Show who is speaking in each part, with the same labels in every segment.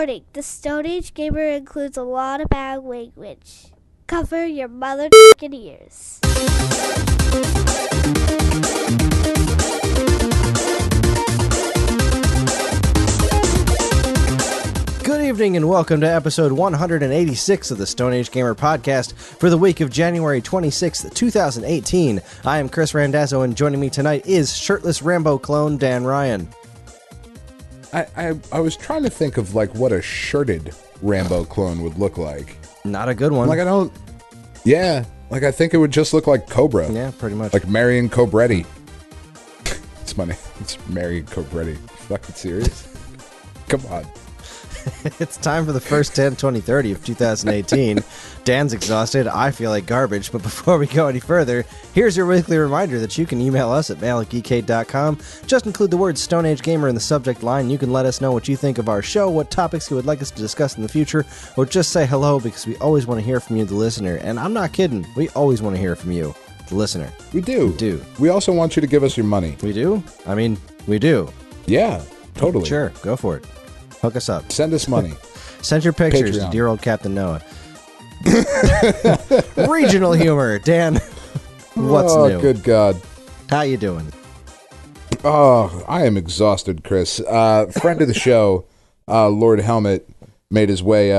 Speaker 1: Warning, the Stone Age Gamer includes a lot of bad language. Cover your mother ears.
Speaker 2: Good evening and welcome to episode 186 of the Stone Age Gamer podcast for the week of January 26th, 2018. I am Kris Randazzo, and joining me tonight is shirtless Rambo clone Dan Ryan.
Speaker 3: I was trying to think of like what a shirted Rambo clone would look like.
Speaker 2: Not a good one.
Speaker 3: Like I think it would just look like Cobra.
Speaker 2: Yeah, pretty much.
Speaker 3: Like Marion Cobretti. It's funny. It's Marion Cobretti. Fucking serious? Come on.
Speaker 2: It's time for the first 10, 20, 30 of 2018. Dan's exhausted. I feel like garbage. But before we go any further, here's your weekly reminder that you can email us at mail@geekade.com. Just include the word Stone Age Gamer in the subject line. You can let us know what you think of our show, what topics you would like us to discuss in the future, or just say hello, because we always want to hear from you, the listener. And I'm not kidding. We always want to hear from you, the listener.
Speaker 3: We do.
Speaker 2: We do.
Speaker 3: We also want you to give us your money.
Speaker 2: We do? I mean, we do.
Speaker 3: Yeah, totally.
Speaker 2: Sure, go for it. Hook us up.
Speaker 3: Send us money.
Speaker 2: Send your pictures
Speaker 3: Patreon.
Speaker 2: to dear old Captain Noah. Regional humor. Dan, what's new?
Speaker 3: Oh, good God.
Speaker 2: How you doing?
Speaker 3: Oh, I am exhausted, Kris. Friend of the show, Lord Helmet, made his way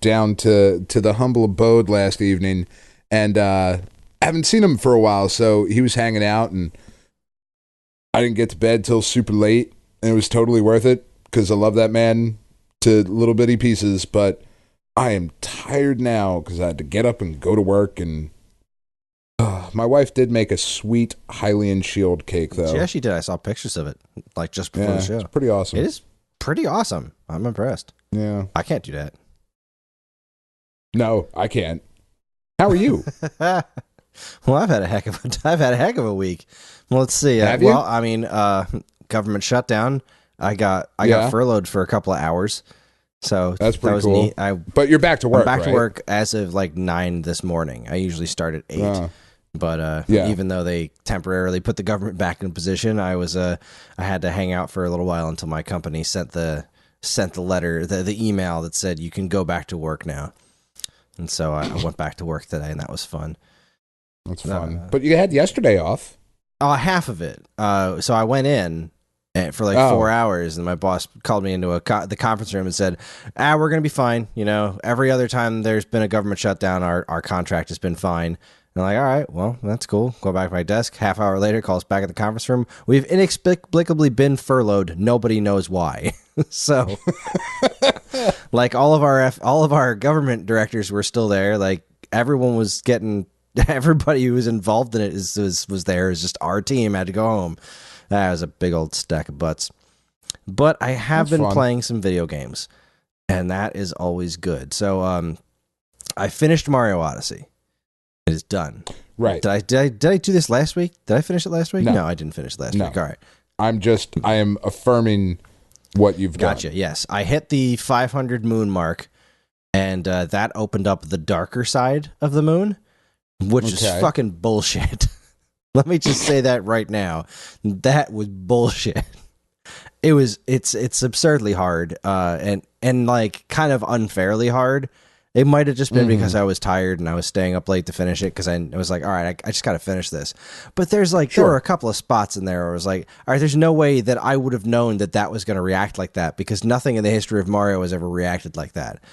Speaker 3: down to the humble abode last evening, and I haven't seen him for a while, so he was hanging out, and I didn't get to bed till super late, and it was totally worth it, because I love that man to little bitty pieces, but I am tired now, because I had to get up and go to work, and my wife did make a sweet Hylian shield cake, though.
Speaker 2: Yeah, she did. I saw pictures of it, like, just before the show.
Speaker 3: It's pretty awesome.
Speaker 2: It is pretty awesome. I'm impressed.
Speaker 3: Yeah.
Speaker 2: I can't do that.
Speaker 3: No, I can't. How are you?
Speaker 2: Well, I've had a heck of a week. Well, let's see.
Speaker 3: Have you?
Speaker 2: Well, I mean, government shutdown. I got furloughed for a couple of hours, so
Speaker 3: that's pretty
Speaker 2: that was
Speaker 3: cool.
Speaker 2: neat.
Speaker 3: But you're back to work.
Speaker 2: I'm back
Speaker 3: right?
Speaker 2: to work as of like 9 this morning. I usually start at 8. But even though they temporarily put the government back in position, I had to hang out for a little while until my company sent the letter, the email that said you can go back to work now. And so I went back to work today, and that was fun.
Speaker 3: That's fun. But you had yesterday off.
Speaker 2: Oh, half of it. So I went in for like 4 hours, and my boss called me into the conference room and said, we're going to be fine. You know, every other time there's been a government shutdown, our contract has been fine. And I'm like, all right, well, that's cool. Go back to my desk. Half hour later, calls back at the conference room. We've inexplicably been furloughed. Nobody knows why. So, like all of our government directors were still there. Like everyone was everybody who was involved in it was there. It was just our team had to go home. That was a big old stack of butts. But I have been playing some video games, and that is always good. So, I finished Mario Odyssey. It is done.
Speaker 3: Right.
Speaker 2: Did I do this last week? Did I finish it last week?
Speaker 3: No,
Speaker 2: no, I didn't finish it last week. All right.
Speaker 3: I am affirming what you've done.
Speaker 2: Gotcha. Yes. I hit the 500 moon mark, and that opened up the darker side of the moon, which is fucking bullshit. Let me just say that right now. That was bullshit. It's absurdly hard, and like kind of unfairly hard. It might have just been because I was tired and I was staying up late to finish it, because I was like, all right, I just got to finish this. But there were a couple of spots in there where I was like, all right, there's no way that I would have known that was going to react like that, because nothing in the history of Mario has ever reacted like that.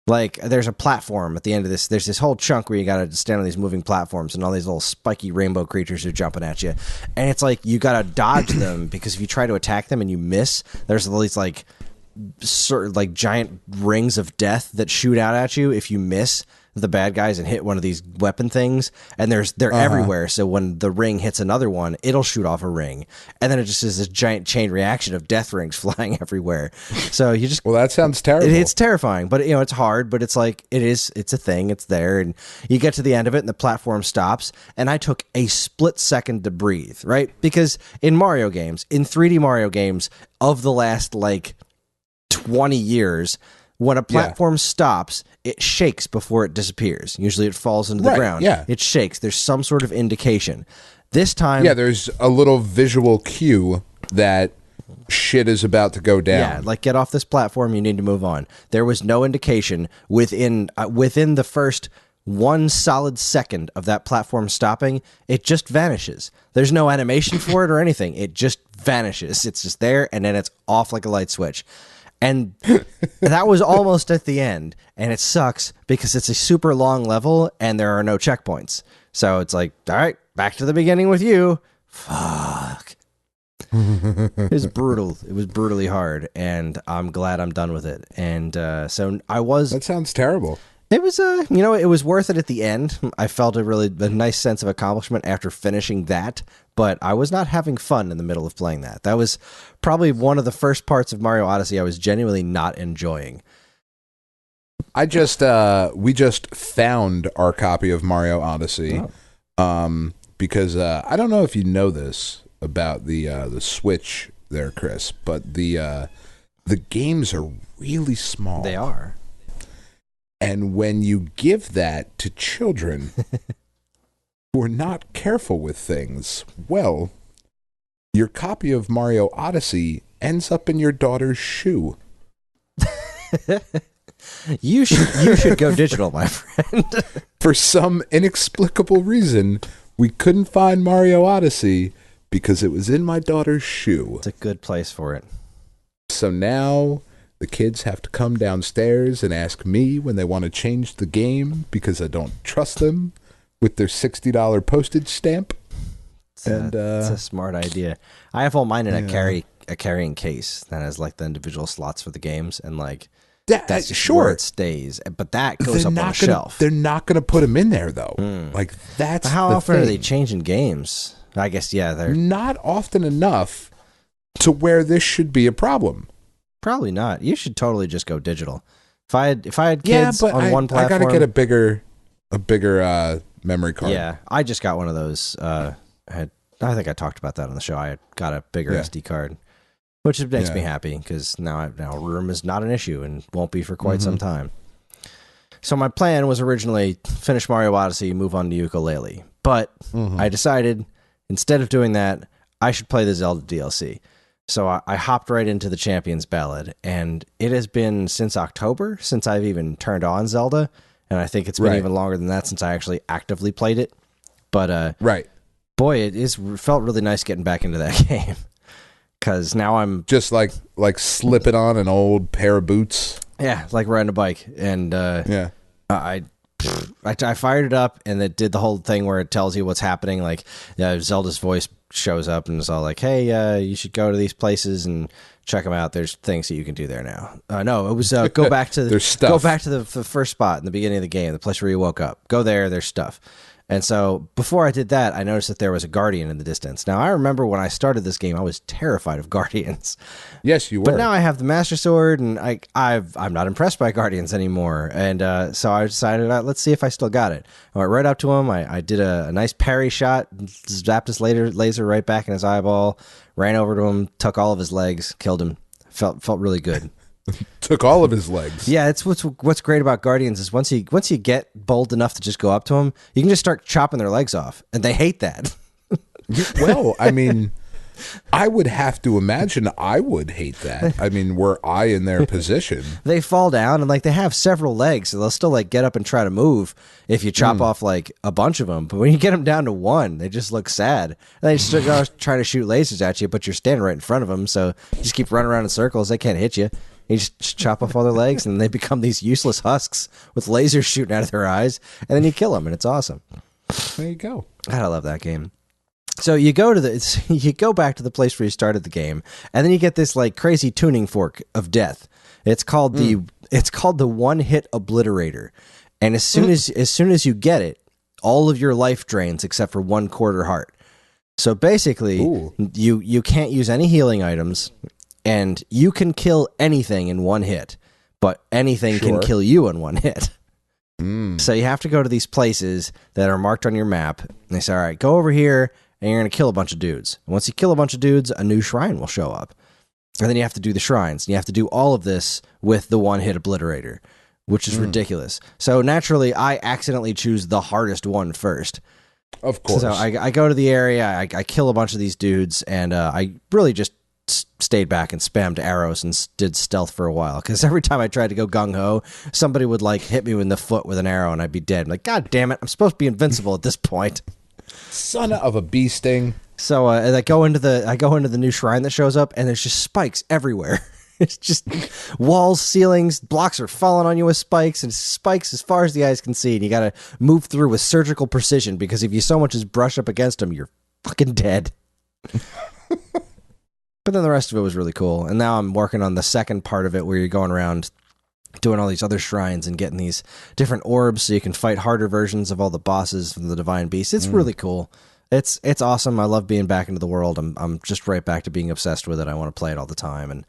Speaker 2: Like, there's a platform at the end of this. There's this whole chunk where you got to stand on these moving platforms, and all these little spiky rainbow creatures are jumping at you. And it's like, you got to dodge them, because if you try to attack them and you miss, there's all these like sort of like giant rings of death that shoot out at you if you miss the bad guys and hit one of these weapon things, and they're everywhere. So when the ring hits another one, it'll shoot off a ring, and then it just is this giant chain reaction of death rings flying everywhere. So you just
Speaker 3: that sounds terrible.
Speaker 2: It's terrifying, but it's hard. But it's like it's a thing. It's there, and you get to the end of it, and the platform stops. And I took a split second to breathe, right? Because in Mario games, in 3D Mario games of the last like 20 years, when a platform stops, it shakes before it disappears. Usually it falls into the ground.
Speaker 3: Yeah.
Speaker 2: It shakes. There's some sort of indication. This time...
Speaker 3: Yeah, there's a little visual cue that shit is about to go down.
Speaker 2: Yeah, like get off this platform, you need to move on. There was no indication within the first 1 solid second of that platform stopping, it just vanishes. There's no animation for it or anything. It just vanishes. It's just there, and then it's off like a light switch. And that was almost at the end, and it sucks because it's a super long level, and there are no checkpoints. So it's like, all right, back to the beginning with you. Fuck. It was brutal. It was brutally hard, and I'm glad I'm done with it. And so I was...
Speaker 3: That sounds terrible.
Speaker 2: It was, it was worth it at the end. I felt a nice sense of accomplishment after finishing that, but I was not having fun in the middle of playing that. That was probably one of the first parts of Mario Odyssey I was genuinely not enjoying.
Speaker 3: We just found our copy of Mario Odyssey, because I don't know if you know this about the Switch there, Chris, but the games are really small.
Speaker 2: They are.
Speaker 3: And when you give that to children who are not careful with things, well, your copy of Mario Odyssey ends up in your daughter's shoe.
Speaker 2: You should go digital, my friend.
Speaker 3: For some inexplicable reason, we couldn't find Mario Odyssey because it was in my daughter's shoe.
Speaker 2: It's a good place for it.
Speaker 3: So now... the kids have to come downstairs and ask me when they want to change the game because I don't trust them with their $60 postage stamp.
Speaker 2: It's a smart idea. I have all mine in a carrying case that has like the individual slots for the games, and like that's
Speaker 3: sure
Speaker 2: where it stays. But that goes up on a shelf.
Speaker 3: They're not going to put them in there though. Like that's
Speaker 2: how
Speaker 3: the
Speaker 2: often
Speaker 3: thing.
Speaker 2: are they changing games? I guess they're
Speaker 3: not often enough to where this should be a problem.
Speaker 2: Probably not. You should totally just go digital. If I had kids on one platform,
Speaker 3: I gotta get a bigger memory card.
Speaker 2: Yeah, I just got one of those. I think I talked about that on the show. I got a bigger SD card, which makes me happy because now room is not an issue and won't be for quite some time. So my plan was originally finish Mario Odyssey, move on to ukulele, but I decided instead of doing that, I should play the Zelda DLC. So I hopped right into the Champion's Ballad, and it has been since October since I've even turned on Zelda, and I think it's been even longer than that since I actually actively played it. But boy, it felt really nice getting back into that game because now I'm
Speaker 3: just like slipping on an old pair of boots.
Speaker 2: Yeah, like riding a bike, and I fired it up, and it did the whole thing where it tells you what's happening. Like Zelda's voice shows up and it's all like, hey, you should go to these places and check them out. There's things that you can do there now. No, it was go back to
Speaker 3: there's stuff.
Speaker 2: Go back to the first spot in the beginning of the game, the place where you woke up. Go there's stuff. And so before I did that, I noticed that there was a guardian in the distance. Now, I remember when I started this game, I was terrified of guardians.
Speaker 3: Yes, you were.
Speaker 2: But now I have the Master Sword, and I'm not impressed by guardians anymore. And so I decided, let's see if I still got it. I went right up to him. I did a nice parry shot, zapped his laser right back in his eyeball, ran over to him, took all of his legs, killed him. Felt really good.
Speaker 3: Took all of his legs.
Speaker 2: Yeah, it's what's great about Guardians is once you get bold enough to just go up to them, you can just start chopping their legs off, and they hate that.
Speaker 3: Well, I mean, I would have to imagine I would hate that. I mean, were I in their position,
Speaker 2: they fall down and like they have several legs, so they'll still like get up and try to move if you chop off like a bunch of them. But when you get them down to one, they just look sad. And they just try to shoot lasers at you, but you're standing right in front of them, so you just keep running around in circles. They can't hit you. You just chop off all their legs, and they become these useless husks with lasers shooting out of their eyes, and then you kill them, and it's awesome.
Speaker 3: There you go.
Speaker 2: God, I love that game. So you go back to the place where you started the game, and then you get this like crazy tuning fork of death. It's called the one-hit obliterator, and as soon as you get it, all of your life drains except for 1/4 heart. So basically, you can't use any healing items. And you can kill anything in one hit, but anything can kill you in one hit. So you have to go to these places that are marked on your map. And they say, all right, go over here, and you're going to kill a bunch of dudes. And once you kill a bunch of dudes, a new shrine will show up. And then you have to do the shrines. And you have to do all of this with the one-hit obliterator, which is ridiculous. So naturally, I accidentally choose the hardest one first.
Speaker 3: Of course.
Speaker 2: So I go to the area, I kill a bunch of these dudes, and I really just stayed back and spammed arrows and did stealth for a while. Because every time I tried to go gung-ho, somebody would like hit me in the foot with an arrow and I'd be dead. I'm like, God damn it, I'm supposed to be invincible at this point.
Speaker 3: Son of a bee sting.
Speaker 2: So I go into the new shrine that shows up, and there's just spikes everywhere. It's just walls, ceilings, blocks are falling on you with spikes, and spikes as far as the eyes can see. And you got to move through with surgical precision, because if you so much as brush up against them, you're fucking dead. But then the rest of it was really cool. And now I'm working on the second part of it, where you're going around doing all these other shrines and getting these different orbs so you can fight harder versions of all the bosses from the Divine Beast. It's really cool. It's awesome. I love being back into the world. I'm just right back to being obsessed with it. I want to play it all the time. And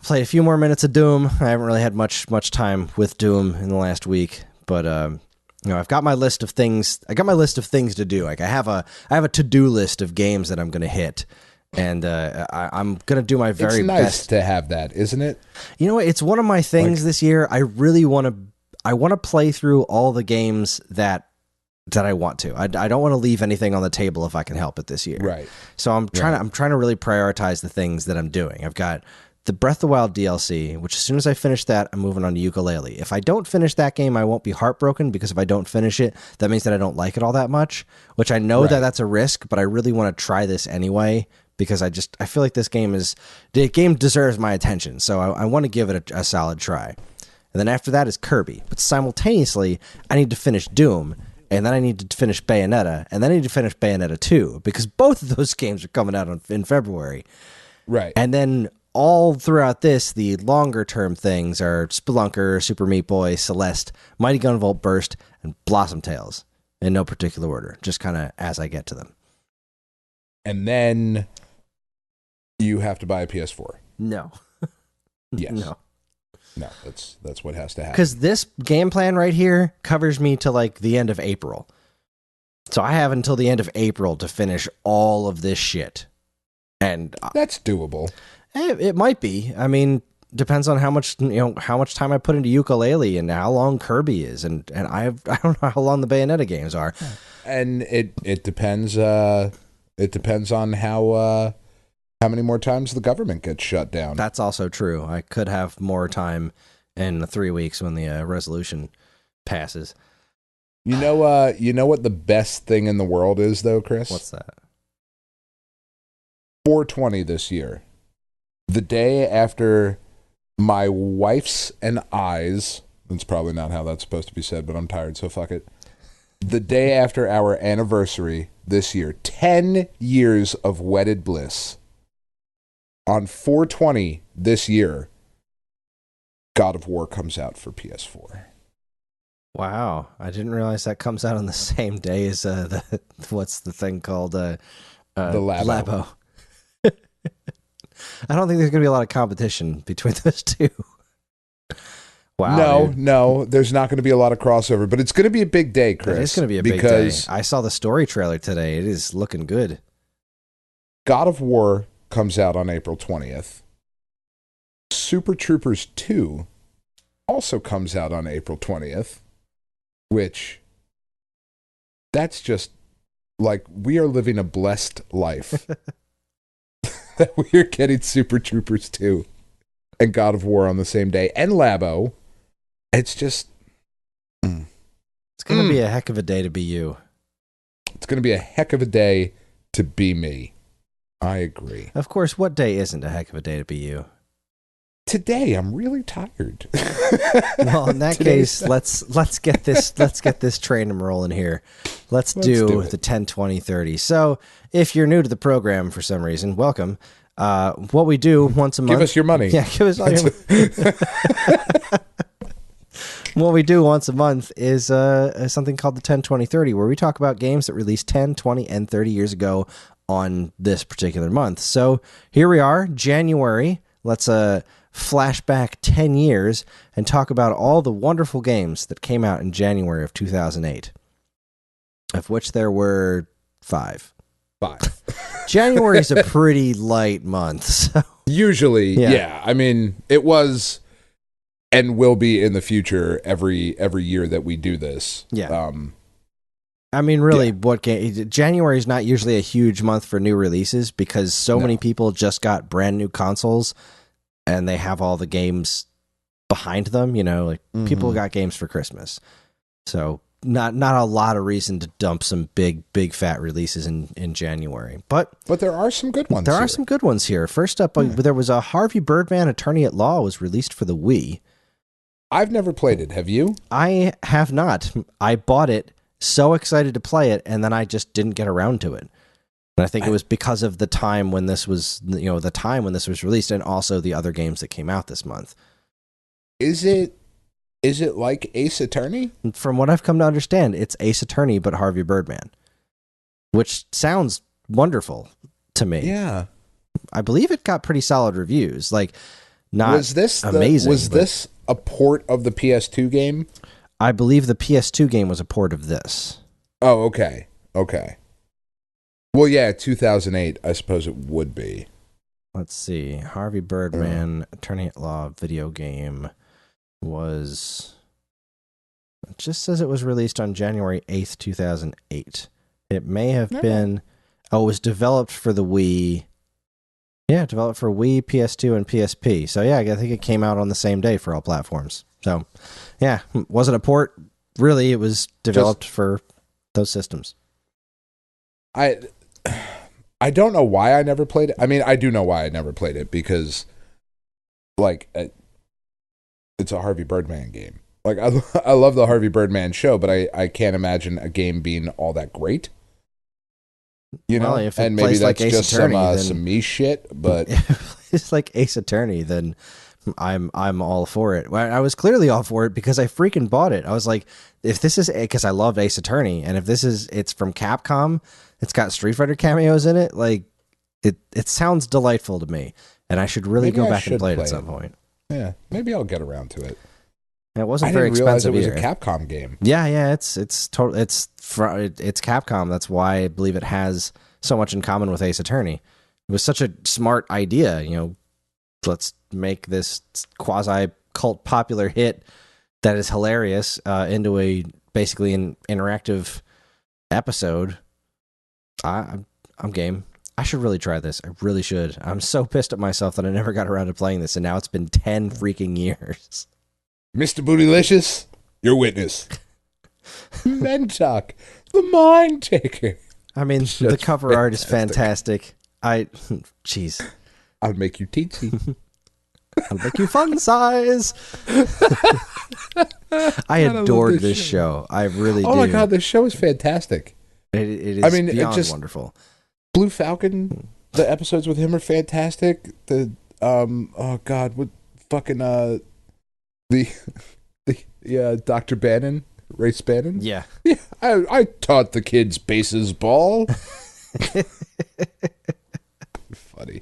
Speaker 2: played a few more minutes of Doom. I haven't really had much time with Doom in the last week, but I've got my list of things. I got my list of things to do. Like I have a to-do list of games that I'm going to hit, and I'm going to do my very best.
Speaker 3: It's nice to have that, isn't it?
Speaker 2: You know what? It's one of my things this year. I really want to play through all the games that I want to. I don't want to leave anything on the table if I can help it this year.
Speaker 3: Right.
Speaker 2: So I'm trying to really prioritize the things that I'm doing. I've got the Breath of the Wild DLC, which as soon as I finish that, I'm moving on to Yooka-Laylee. If I don't finish that game, I won't be heartbroken, because if I don't finish it, that means that I don't like it all that much, which I know that that's a risk, but I really want to try this anyway, because I feel like the game deserves my attention. So I want to give it a solid try. And then after that is Kirby. But simultaneously, I need to finish Doom, and then I need to finish Bayonetta, and then I need to finish Bayonetta 2, because both of those games are coming out in February.
Speaker 3: Right.
Speaker 2: And then all throughout this, the longer term things are Spelunker, Super Meat Boy, Celeste, Mighty Gunvolt Burst, and Blossom Tales, in no particular order, just kind of as I get to them.
Speaker 3: And then you have to buy a PS4.
Speaker 2: No.
Speaker 3: Yes.
Speaker 2: No,
Speaker 3: that's what has to happen.
Speaker 2: Because this game plan right here covers me to like the end of April. So I have until the end of April to finish all of this shit. And
Speaker 3: that's doable.
Speaker 2: It might be. I mean, depends on how much time I put into Yooka-Laylee and how long Kirby is, and I don't know how long the Bayonetta games are.
Speaker 3: And it depends. It depends on how many more times the government gets shut down.
Speaker 2: That's also true. I could have more time in 3 weeks when the resolution passes.
Speaker 3: You know what the best thing in the world is, though, Chris?
Speaker 2: What's that?
Speaker 3: 420 this year. The day after my wife's and I's, that's probably not how that's supposed to be said, but I'm tired, so fuck it. The day after our anniversary this year, 10 years of wedded bliss. On 420 this year, God of War comes out for PS4.
Speaker 2: Wow, I didn't realize that comes out on the same day as what's the thing called the Labo. I don't think there's going to be a lot of competition between those two. Wow.
Speaker 3: No, there's not going to be a lot of crossover, but it's going to be a big day, Chris.
Speaker 2: It's going to be a big day. I saw the story trailer today. It is looking good.
Speaker 3: God of War comes out on April 20th. Super Troopers 2 also comes out on April 20th, which that's just like we are living a blessed life. That we are getting Super Troopers 2 and God of War on the same day, and Labo. It's just...
Speaker 2: It's going to be a heck of a day to be you.
Speaker 3: It's going to be a heck of a day to be me. I agree.
Speaker 2: Of course, what day isn't a heck of a day to be you?
Speaker 3: Today, I'm really tired.
Speaker 2: Well, in that case, let's get this train rolling here. Let's do the 10, 20, 30. So, if you're new to the program for some reason, welcome. What we do once a month.
Speaker 3: Give us your money.
Speaker 2: Yeah, give us all your money. What we do once a month is something called the 10, 20, 30, where we talk about games that released 10, 20, and 30 years ago on this particular month. So, here we are, January. Let's flash back 10 years and talk about all the wonderful games that came out in January of 2008, of which there were 5. January is a pretty light month. So.
Speaker 3: Usually, yeah. I mean, it was and will be in the future every year that we do this.
Speaker 2: Yeah. I mean, really, what game? January is not usually a huge month for new releases because so many people just got brand new consoles and they have all the games behind them. You know, like people got games for Christmas, so not a lot of reason to dump some big fat releases in January. But
Speaker 3: there are some good ones.
Speaker 2: There are some good ones here. First up, there was a Harvey Birdman Attorney at Law was released for the Wii.
Speaker 3: I've never played it. Have you?
Speaker 2: I have not. I bought it. So excited to play it, and then I just didn't get around to it. And I think it was because of the time when this was, released, and also the other games that came out this month.
Speaker 3: Is it like Ace Attorney?
Speaker 2: From what I've come to understand, it's Ace Attorney, but Harvey Birdman, which sounds wonderful to me.
Speaker 3: Yeah,
Speaker 2: I believe it got pretty solid reviews. Like, not amazing.
Speaker 3: Was this a port of the PS2 game?
Speaker 2: I believe the PS2 game was a port of this.
Speaker 3: Oh, okay. Well, yeah, 2008, I suppose it would be.
Speaker 2: Let's see. Harvey Birdman, Attorney at Law video game was... It just says it was released on January 8th, 2008. It may have been... Oh, it was developed for the Wii. Yeah, developed for Wii, PS2, and PSP. So, yeah, I think it came out on the same day for all platforms. So, yeah, wasn't a port. Really, it was developed for those systems.
Speaker 3: I don't know why I never played it. I mean, I do know why I never played it because, like, it's a Harvey Birdman game. Like, I love the Harvey Birdman show, but I can't imagine a game being all that great. You know, and maybe that's like just some me shit. But
Speaker 2: if it's like Ace Attorney, then I'm all for it. I was clearly all for it because I freaking bought it. I was like, if this is because I loved Ace Attorney, and if it's from Capcom, it's got Street Fighter cameos in it. Like it sounds delightful to me, and I should really go back and play it at some point.
Speaker 3: Yeah, maybe I'll get around to it.
Speaker 2: It wasn't very expensive.
Speaker 3: I didn't realize it was a Capcom game.
Speaker 2: Yeah, it's Capcom. That's why I believe it has so much in common with Ace Attorney. It was such a smart idea, you know. Let's make this quasi cult popular hit that is hilarious into basically an interactive episode. I'm game. I should really try this. I really should. I'm so pissed at myself that I never got around to playing this, and now it's been 10 freaking years.
Speaker 3: Mr. Bootylicious, your witness. Mentalk, the mind taker.
Speaker 2: I mean, the cover art is fantastic. Jeez.
Speaker 3: I'll make you teensy.
Speaker 2: I'll make you fun size. I adored this show. I really do.
Speaker 3: Oh my God, this show is fantastic.
Speaker 2: It is beyond wonderful.
Speaker 3: Blue Falcon, the episodes with him are fantastic. The oh God, what fucking the Dr. Bannon, Race Bannon.
Speaker 2: Yeah.
Speaker 3: I taught the kids bases ball. Funny.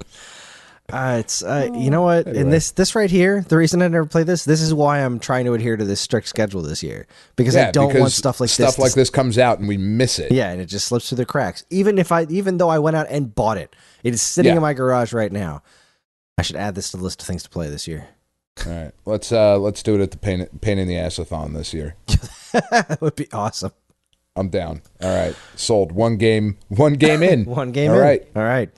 Speaker 2: It's you know what? Anyway. And this right here, the reason I never play this is why I'm trying to adhere to this strict schedule this year because I don't want stuff like
Speaker 3: this comes out and we miss it.
Speaker 2: Yeah, and it just slips through the cracks. Even though I went out and bought it, it is sitting in my garage right now. I should add this to the list of things to play this year.
Speaker 3: All right, let's do it at the pain in the ass-a-thon this year.
Speaker 2: That would be awesome.
Speaker 3: I'm down. All right, sold. One game in.
Speaker 2: One game
Speaker 3: All
Speaker 2: in.
Speaker 3: right.
Speaker 2: All right.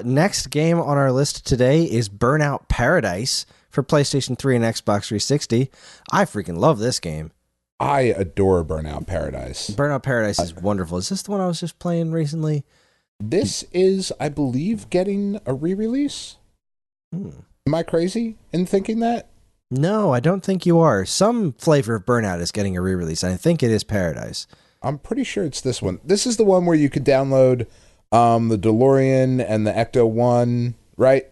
Speaker 2: Next game on our list today is Burnout Paradise for PlayStation 3 and Xbox 360. I freaking love this game.
Speaker 3: I adore Burnout Paradise.
Speaker 2: Burnout Paradise is wonderful. Is this the one I was just playing recently?
Speaker 3: This is, I believe, getting a re-release. Am I crazy in thinking that?
Speaker 2: No, I don't think you are. Some flavor of Burnout is getting a re-release, and I think it is Paradise.
Speaker 3: I'm pretty sure it's this one. This is the one where you could download the DeLorean and the Ecto 1, right?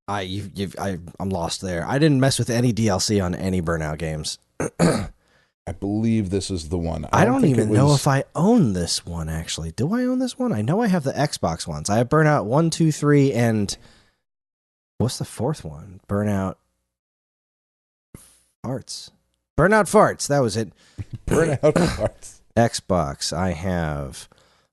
Speaker 2: I'm lost there. I didn't mess with any DLC on any Burnout games.
Speaker 3: I believe this is the one.
Speaker 2: I don't even know if I own this one, actually. Do I own this one? I know I have the Xbox ones. I have Burnout 1, 2, 3, and... What's the fourth one? Burnout Farts. Burnout Farts. That was it.
Speaker 3: Burnout Farts.
Speaker 2: Xbox. I have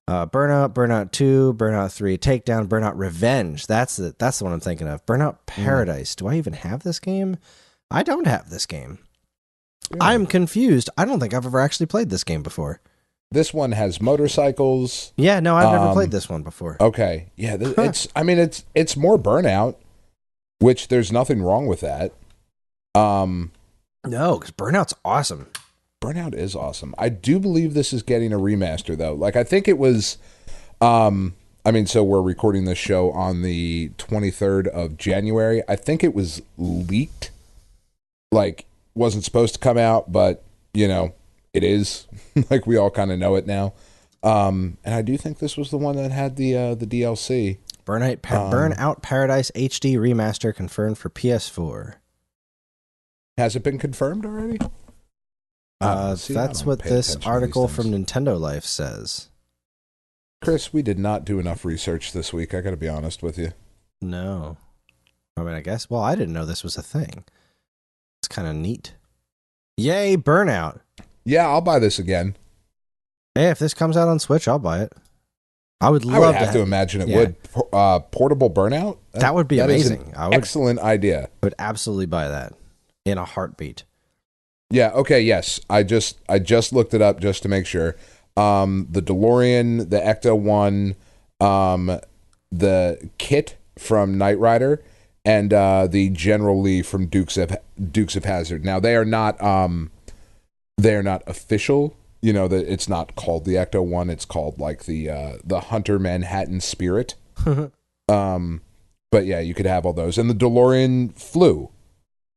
Speaker 2: Burnout 2, Burnout 3, Takedown, Burnout Revenge. That's the one I'm thinking of. Burnout Paradise. Do I even have this game? I don't have this game. Yeah. I'm confused. I don't think I've ever actually played this game before.
Speaker 3: This one has motorcycles.
Speaker 2: Yeah, no, I've never played this one before.
Speaker 3: Okay, yeah, it's more Burnout, which there's nothing wrong with that.
Speaker 2: No, because Burnout's awesome.
Speaker 3: Burnout is awesome. I do believe this is getting a remaster though. Like I think it was. So we're recording this show on the 23rd of January. I think it was leaked. Like wasn't supposed to come out, but it is. Like we all kind of know it now. And I do think this was the one that had the DLC.
Speaker 2: Burnout Paradise HD remaster confirmed for PS4.
Speaker 3: Has it been confirmed already?
Speaker 2: That's what this article from Nintendo Life says.
Speaker 3: Kris, we did not do enough research this week. I got to be honest with you.
Speaker 2: No. I mean, I guess. Well, I didn't know this was a thing. It's kind of neat. Yay, Burnout.
Speaker 3: Yeah, I'll buy this again.
Speaker 2: Hey, if this comes out on Switch, I'll buy it. I would have
Speaker 3: to imagine it would. Portable Burnout?
Speaker 2: That would be amazing.
Speaker 3: Excellent idea.
Speaker 2: I would absolutely buy that in a heartbeat.
Speaker 3: Yeah, okay, yes. I just looked it up just to make sure. The DeLorean, the Ecto-1, the Kit from Knight Rider, and the General Lee from Dukes of Hazzard. Now they are not official. It's not called the Ecto-1. It's called like the Hunter Manhattan Spirit. But yeah, you could have all those. And the DeLorean flew,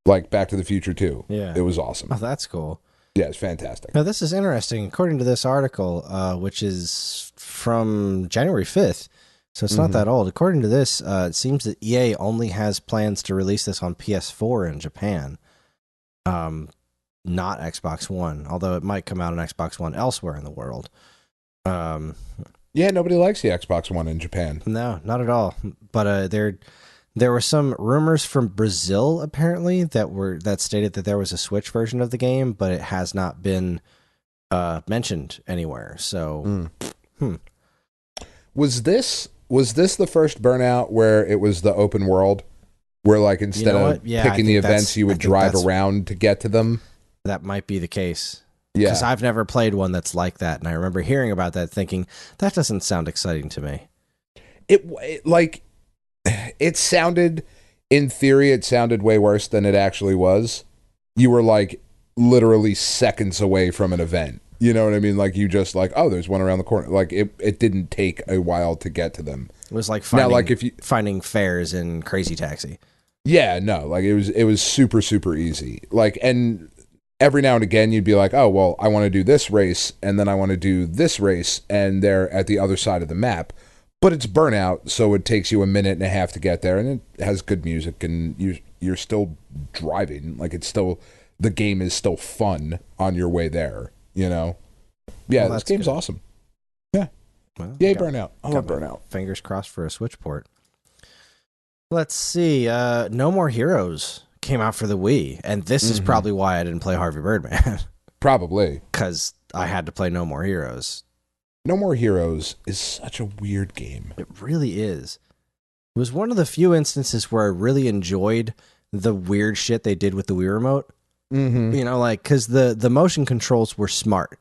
Speaker 3: like Back to the Future 2.
Speaker 2: Yeah,
Speaker 3: it was awesome.
Speaker 2: Oh, that's cool.
Speaker 3: Yeah, it's fantastic.
Speaker 2: Now, this is interesting. According to this article, which is from January 5th, so it's not that old. According to this, it seems that EA only has plans to release this on PS4 in Japan, not Xbox One, although it might come out on Xbox One elsewhere in the world.
Speaker 3: Yeah, nobody likes the Xbox One in Japan.
Speaker 2: No, not at all. But there were some rumors from Brazil, apparently, that stated that there was a Switch version of the game, but it has not been mentioned anywhere. So,
Speaker 3: Was this the first Burnout where it was the open world, where like instead of picking the events, you would drive around to get to them?
Speaker 2: That might be the case.
Speaker 3: Yeah,
Speaker 2: because I've never played one that's like that, and I remember hearing about that, thinking that doesn't sound exciting to me.
Speaker 3: It sounded, in theory, it sounded way worse than it actually was. You were like literally seconds away from an event. You know what I mean? Like you just like, oh, there's one around the corner. Like it didn't take a while to get to them.
Speaker 2: It was like finding fares in Crazy Taxi.
Speaker 3: Yeah, no, like it was super, super easy. Like, and every now and again you'd be like, oh, well, I want to do this race, and then I want to do this race, and they're at the other side of the map. But it's Burnout, so it takes you a minute and a half to get there, and it has good music, and you're still driving. Like the game is still fun on your way there. Yeah, well, this game's awesome. Yeah, well, yay, Burnout! I love Burnout.
Speaker 2: Fingers crossed for a Switch port. Let's see. No More Heroes came out for the Wii, and this is probably why I didn't play Harvey Birdman.
Speaker 3: Probably
Speaker 2: because I had to play No More Heroes.
Speaker 3: No More Heroes is such a weird game.
Speaker 2: It really is. It was one of the few instances where I really enjoyed the weird shit they did with the Wii Remote. Because the motion controls were smart.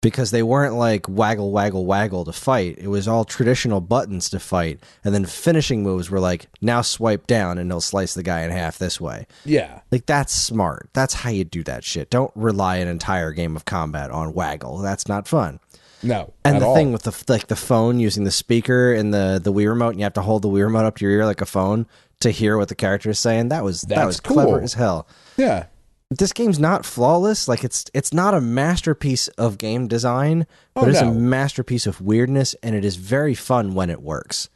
Speaker 2: Because they weren't like waggle, waggle, waggle to fight. It was all traditional buttons to fight. And then finishing moves were like, now swipe down and it'll slice the guy in half this way.
Speaker 3: Yeah.
Speaker 2: Like, that's smart. That's how you do that shit. Don't rely an entire game of combat on waggle. That's not fun.
Speaker 3: No,
Speaker 2: and the thing with the phone using the speaker and the Wii Remote, and you have to hold the Wii Remote up to your ear like a phone to hear what the character is saying. That was
Speaker 3: cool.
Speaker 2: Clever as hell.
Speaker 3: Yeah,
Speaker 2: this game's not flawless. Like it's not a masterpiece of game design, but it's a masterpiece of weirdness, and it is very fun when it works.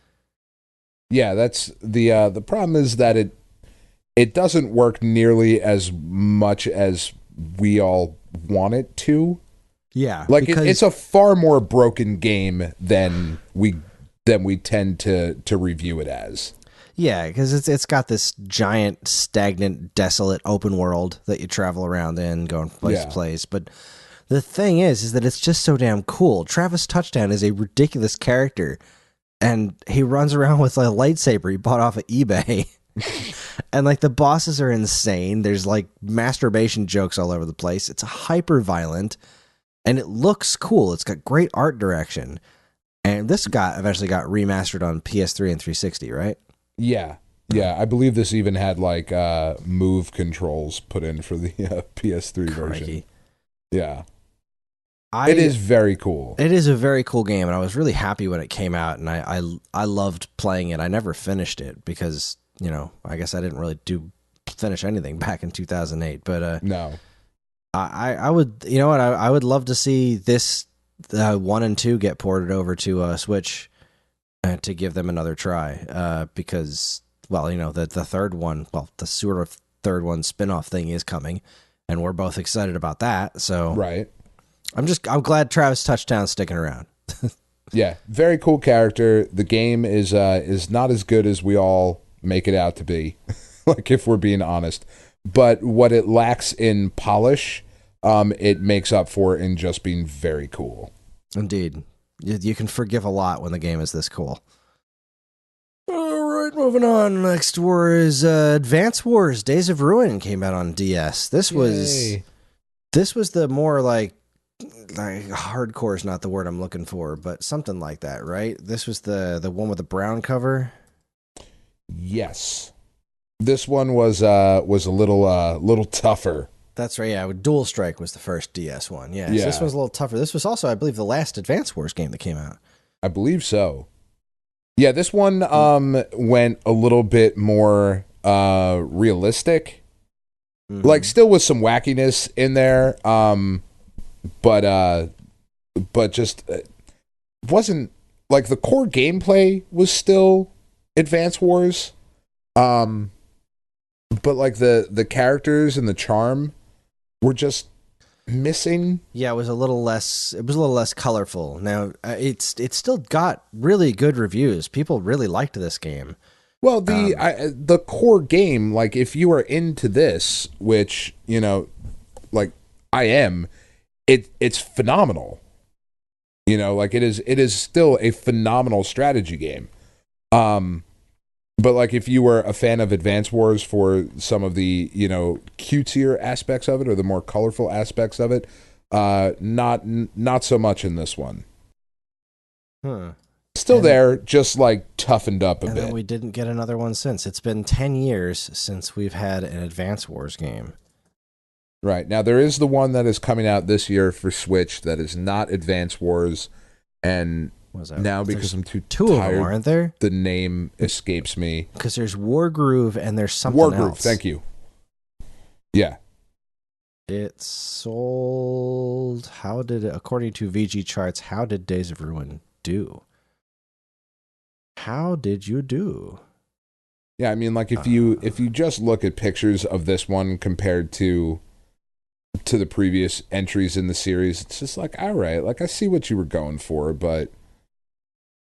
Speaker 3: Yeah, that's the problem is that it doesn't work nearly as much as we all want it to.
Speaker 2: Yeah,
Speaker 3: like it's a far more broken game than we tend to review it as.
Speaker 2: Yeah, because it's got this giant, stagnant, desolate open world that you travel around in, going from place to place. But the thing is that it's just so damn cool. Travis Touchdown is a ridiculous character, and he runs around with a lightsaber he bought off of eBay. And like the bosses are insane. There's like masturbation jokes all over the place. It's hyper violent. and it looks cool. It's got great art direction. And this eventually got remastered on PS3 and 360, right?
Speaker 3: Yeah. Yeah, I believe this even had like move controls put in for the PS3 version. Yeah. It is very cool.
Speaker 2: It is a very cool game, and I was really happy when it came out, and I loved playing it. I never finished it because, I guess I didn't really finish anything back in 2008. But
Speaker 3: no.
Speaker 2: I would, I would love to see this 1 and 2 get ported over to Switch to give them another try because, well, the third one, the sort of third one spin-off thing is coming, and we're both excited about that. So
Speaker 3: right.
Speaker 2: I'm glad Travis Touchdown's sticking around.
Speaker 3: Yeah, very cool character. The game is not as good as we all make it out to be, like if we're being honest. But what it lacks in polish, it makes up for in just being very cool.
Speaker 2: Indeed. You can forgive a lot when the game is this cool. All right, moving on. Next war is Advance Wars: Days of Ruin came out on DS. This was the more like hardcore is not the word I'm looking for, but something like that, right? This was the one with the brown cover.
Speaker 3: Yes, this one was a little tougher.
Speaker 2: That's right. Yeah, Dual Strike was the first DS one. Yeah, so this one's a little tougher. This was also, I believe, the last Advance Wars game that came out.
Speaker 3: I believe so. Yeah, this one went a little bit more realistic. Mm-hmm. Like, still with some wackiness in there. But just wasn't like the core gameplay was still Advance Wars, but like the characters and the charm were just missing.
Speaker 2: Yeah, it was a little less colorful. Now it's still got really good reviews. People really liked this game.
Speaker 3: Well, the core game, like if you are into this, which like I am. It's phenomenal. Like it is still a phenomenal strategy game. But like if you were a fan of Advance Wars for some of the, cutesier aspects of it or the more colorful aspects of it, not so much in this one.
Speaker 2: Huh.
Speaker 3: Still there, just like toughened up a bit.
Speaker 2: And we didn't get another one since. It's been 10 years since we've had an Advance Wars game.
Speaker 3: Right. Now, there is the one that is coming out this year for Switch that is not Advance Wars, and now because I'm too tired,
Speaker 2: of them, aren't there?
Speaker 3: The name escapes me.
Speaker 2: Because there's Wargroove and there's something else.
Speaker 3: Wargroove, thank you. Yeah.
Speaker 2: It sold... according to VG Charts, how did Days of Ruin do? How did you do?
Speaker 3: Yeah, I mean, like if you just look at pictures of this one compared to the previous entries in the series, it's just like, all right, like I see what you were going for, but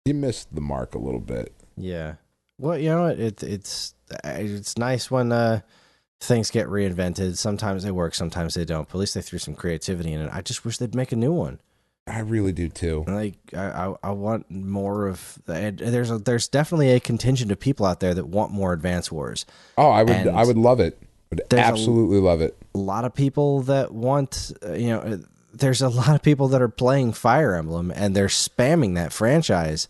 Speaker 3: you missed the mark a little bit.
Speaker 2: Yeah. Well, it's nice when things get reinvented. Sometimes they work, sometimes they don't. But at least they threw some creativity in it. I just wish they'd make a new one.
Speaker 3: I really do too.
Speaker 2: Like I want more of. There's definitely a contingent of people out there that want more Advance Wars.
Speaker 3: Oh, I would love it. Would absolutely love it.
Speaker 2: A lot of people that want, there's a lot of people that are playing Fire Emblem and they're spamming that franchise,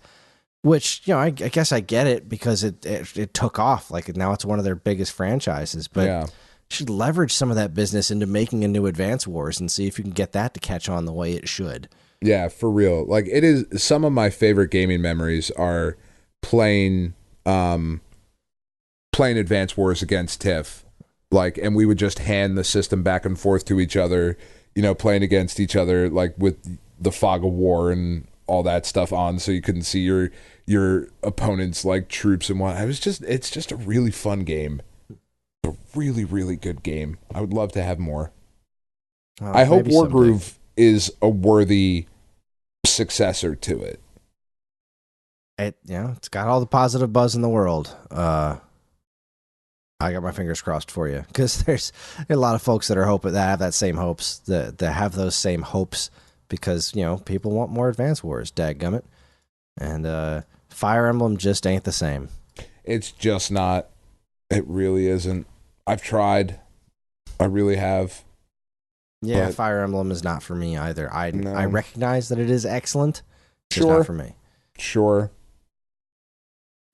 Speaker 2: which, I guess I get it because it took off. Like now it's one of their biggest franchises, but you should leverage some of that business into making a new Advance Wars and see if you can get that to catch on the way it should.
Speaker 3: Yeah, for real. Like it is, some of my favorite gaming memories are playing Advance Wars against Tiff. Like, and we would just hand the system back and forth to each other, playing against each other, like with the fog of war and all that stuff on, so you couldn't see your opponent's like troops and what. It's just a really fun game, a really, really good game. I would love to have more. I hope Wargroove is a worthy successor to it.
Speaker 2: It's got all the positive buzz in the world. I got my fingers crossed for you because there's a lot of folks that have that same hopes, that have those same hopes because, people want more Advance Wars, dadgummit. And Fire Emblem just ain't the same.
Speaker 3: It's just not. It really isn't. I've tried. I really have.
Speaker 2: Yeah,
Speaker 3: But-
Speaker 2: Fire Emblem is not for me either. I
Speaker 3: No.
Speaker 2: recognize that it is excellent. It's
Speaker 3: Sure.
Speaker 2: not for me.
Speaker 3: Sure.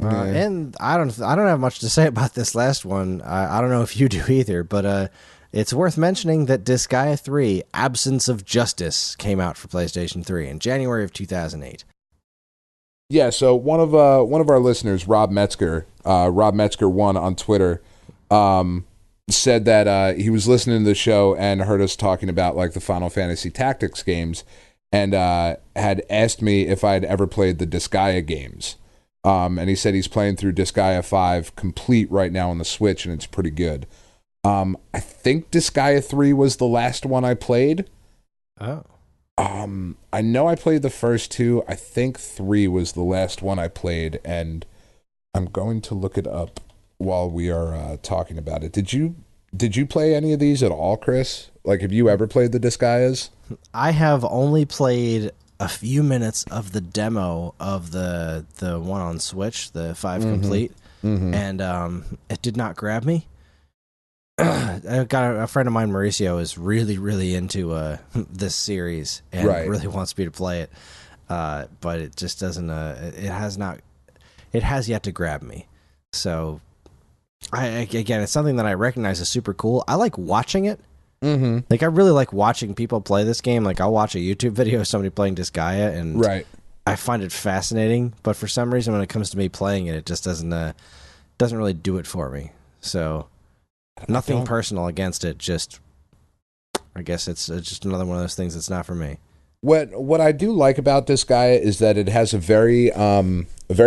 Speaker 3: Yeah.
Speaker 2: And I don't have much to say about this last one. I don't know if you do either, but it's worth mentioning that Disgaea 3: Absence of Justice came out for PlayStation 3 in January of 2008.
Speaker 3: Yeah, so one of our listeners, Rob Metzger 1 on Twitter, said that he was listening to the show and heard us talking about like the Final Fantasy Tactics games, and had asked me if I'd ever played the Disgaea games. And he said he's playing through Disgaea 5 complete right now on the Switch, and it's pretty good. I think Disgaea 3 was the last one I played.
Speaker 2: Oh.
Speaker 3: I know I played the first 2. I think 3 was the last one I played, and I'm going to look it up while we are talking about it. Did you play any of these at all, Chris? Like, have you ever played the Disgaeas?
Speaker 2: I have only played a few minutes of the demo of the one on Switch, the 5 complete, and it did not grab me. I got a friend of mine, Mauricio, is really, really into this series and really wants me to play it, but it just doesn't. It has yet to grab me. So, again, it's something that I recognize as super cool. I like watching it. Like, I really like watching people play this game. Like, I'll watch a YouTube video of somebody playing Disgaea, and I find it fascinating. But for some reason, when it comes to me playing it, it just doesn't really do it for me. So, nothing personal against it. Just, I guess it's just another one of those things that's not for me.
Speaker 3: What I do like about Disgaea is that it has a very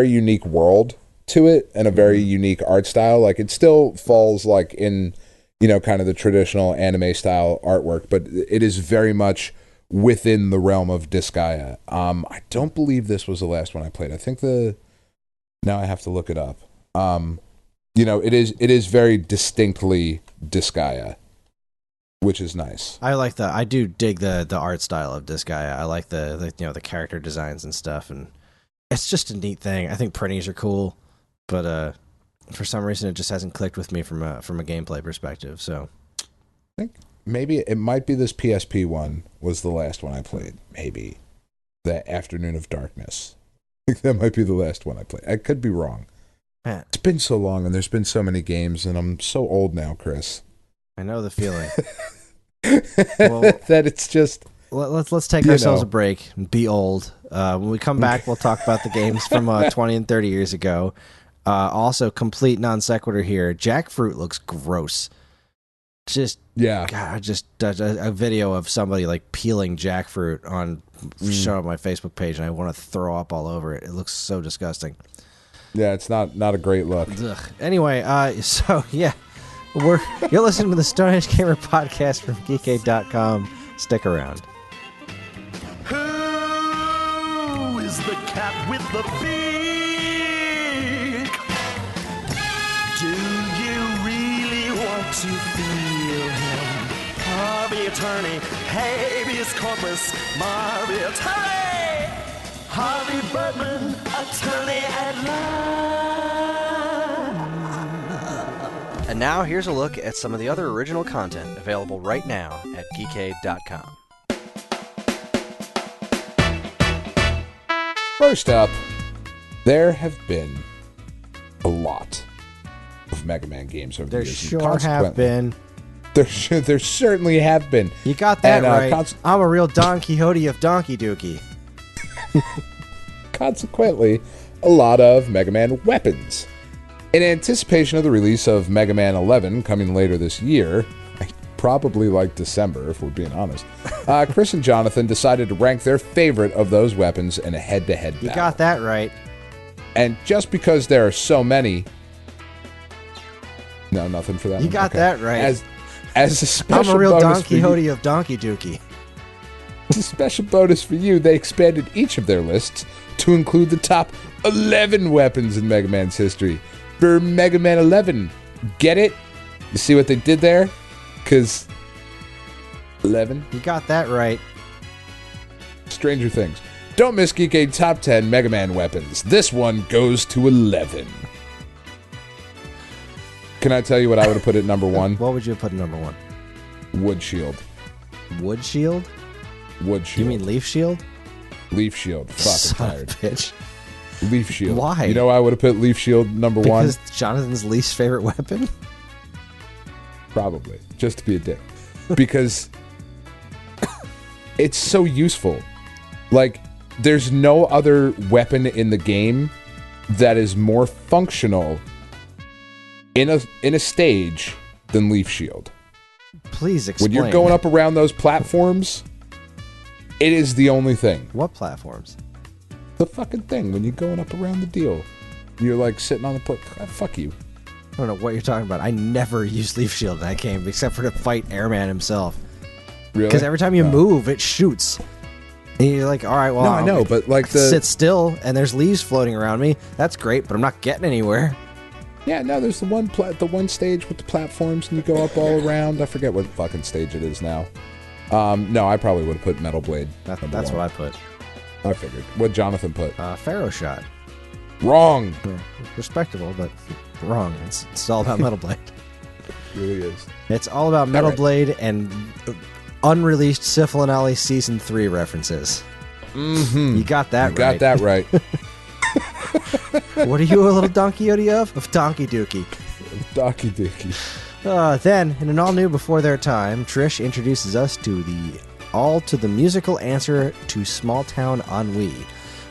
Speaker 3: unique world to it and a very unique art style. Like, it still falls like in, kind of the traditional anime style artwork, but it is very much within the realm of Disgaea. I don't believe this was the last one I played. I think now I have to look it up. It is very distinctly Disgaea, which is nice.
Speaker 2: I do dig the art style of Disgaea. I like the character designs and stuff, and it's just a neat thing. I think printies are cool, but for some reason it just hasn't clicked with me from a gameplay perspective. So
Speaker 3: I think maybe it might be this PSP one was the last one I played. Maybe the Afternoon of Darkness. I think that might be the last one I played. I could be wrong.
Speaker 2: Man.
Speaker 3: It's been so long, and there's been so many games, and I'm so old now, Chris.
Speaker 2: I know the feeling.
Speaker 3: That it's just...
Speaker 2: Let's take ourselves a break and be old. When we come back, we'll talk about the games from 20 and 30 years ago. Also, complete non sequitur here. Jackfruit looks gross. Just a video of somebody like peeling jackfruit on show on my Facebook page, and I want to throw up all over it. It looks so disgusting.
Speaker 3: Yeah, it's not a great look.
Speaker 2: Ugh. Anyway, you're listening to the Stone Age Gamer podcast from geekade.com. Stick around.
Speaker 4: Who is the cat with the beak? Do you really want to feel him? Harvey Attorney, habeas corpus, Marvy Attorney, Harvey Birdman, attorney at law.
Speaker 2: And now here's a look at some of the other original content available right now at geekade.com.
Speaker 3: First up, there have been a lot of Mega Man games over the
Speaker 2: There
Speaker 3: years.
Speaker 2: sure have been.
Speaker 3: There certainly have been.
Speaker 2: You got that
Speaker 3: And,
Speaker 2: right. I'm a real Don Quixote of Donkey Dookie.
Speaker 3: Consequently, a lot of Mega Man weapons. In anticipation of the release of Mega Man 11 coming later this year, probably like December if we're being honest, Kris and Jonathan decided to rank their favorite of those weapons in a head-to-head battle.
Speaker 2: You got that right.
Speaker 3: And just because there are so many... No, nothing for that
Speaker 2: You
Speaker 3: one.
Speaker 2: got
Speaker 3: Okay.
Speaker 2: that right.
Speaker 3: As a special
Speaker 2: I'm a real
Speaker 3: bonus
Speaker 2: Don
Speaker 3: for you-
Speaker 2: Quixote of Donkey Dookie.
Speaker 3: As a special bonus for you, they expanded each of their lists to include the top 11 weapons in Mega Man's history. For Mega Man 11, get it? You see what they did there? Because 11?
Speaker 2: You got that right.
Speaker 3: Stranger Things. Don't miss Geekade Top 10 Mega Man weapons. This one goes to 11. Can I tell you what I would have put at number 1?
Speaker 2: What would you put at number 1?
Speaker 3: Wood Shield.
Speaker 2: Wood shield?
Speaker 3: Wood shield.
Speaker 2: You mean leaf shield?
Speaker 3: Leaf shield. Fuck, I'm
Speaker 2: Son of
Speaker 3: tired.
Speaker 2: a bitch.
Speaker 3: Leaf shield.
Speaker 2: Why?
Speaker 3: You know I would have put leaf shield number one?
Speaker 2: Because Jonathan's least favorite weapon?
Speaker 3: Probably. Just to be a dick. Because it's so useful. Like, there's no other weapon in the game that is more functional in a stage than leaf shield.
Speaker 2: Please explain.
Speaker 3: When you're going up around those platforms, it is the only thing.
Speaker 2: What platforms?
Speaker 3: The fucking thing. When you're going up around the deal, you're like sitting on the fuck you.
Speaker 2: I don't know what you're talking about. I never used leaf shield in that game except for to fight Airman himself.
Speaker 3: Really?
Speaker 2: Because every time you move, it shoots. And you're like, all right, well,
Speaker 3: no, I know, but like
Speaker 2: sit still and there's leaves floating around me. That's great, but I'm not getting anywhere.
Speaker 3: Yeah, no, there's the one stage with the platforms and you go up all around. I forget what fucking stage it is now. No, I probably would have put Metal Blade.
Speaker 2: That's what I put.
Speaker 3: I figured. What Jonathan put?
Speaker 2: Pharaoh shot.
Speaker 3: Wrong.
Speaker 2: Respectable, but wrong. It's all about Metal Blade.
Speaker 3: It really is.
Speaker 2: It's all about Metal Blade and unreleased Syphil and Ollie Season 3 references.
Speaker 3: Mm-hmm.
Speaker 2: You got that
Speaker 3: right. You got that right.
Speaker 2: What are you a little donkey of? Of Donkey Dookie.
Speaker 3: Donkey Dookie.
Speaker 2: Then, in an all-new Before Their Time, Trish introduces us to the musical answer to Small Town Ennui.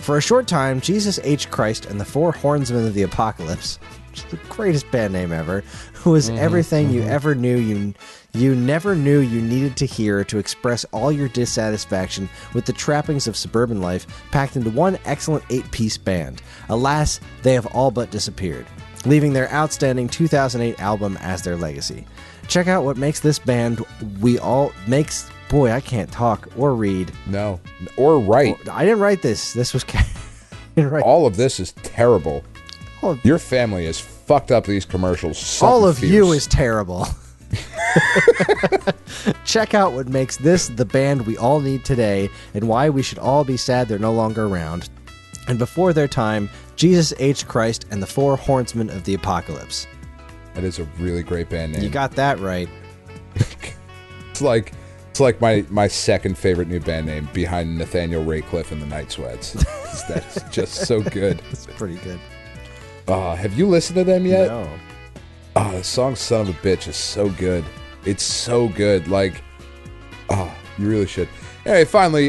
Speaker 2: For a short time, Jesus H. Christ and the Four Hornsmen of the Apocalypse, which is the greatest band name ever, who is everything you ever knew you never knew you needed to hear to express all your dissatisfaction with the trappings of suburban life, packed into one excellent 8-piece band. Alas, they have all but disappeared, leaving their outstanding 2008 album as their legacy. Check out what makes this band boy, I can't talk or read.
Speaker 3: No. Or write.
Speaker 2: I didn't write this. This was
Speaker 3: all of this is terrible. Your family has fucked up these commercials.
Speaker 2: All of you is terrible. Check out what makes this the band we all need today and why we should all be sad they're no longer around. And Before Their Time, Jesus H. Christ and the Four Hornsmen of the Apocalypse.
Speaker 3: That is a really great band name.
Speaker 2: You got that right.
Speaker 3: It's like my second favorite new band name behind Nathaniel Ratcliffe and the Night Sweats. That's just so good.
Speaker 2: It's pretty good.
Speaker 3: Have you listened to them yet?
Speaker 2: No.
Speaker 3: The song Son of a Bitch is so good. It's so good. Like, you really should. Anyway, finally,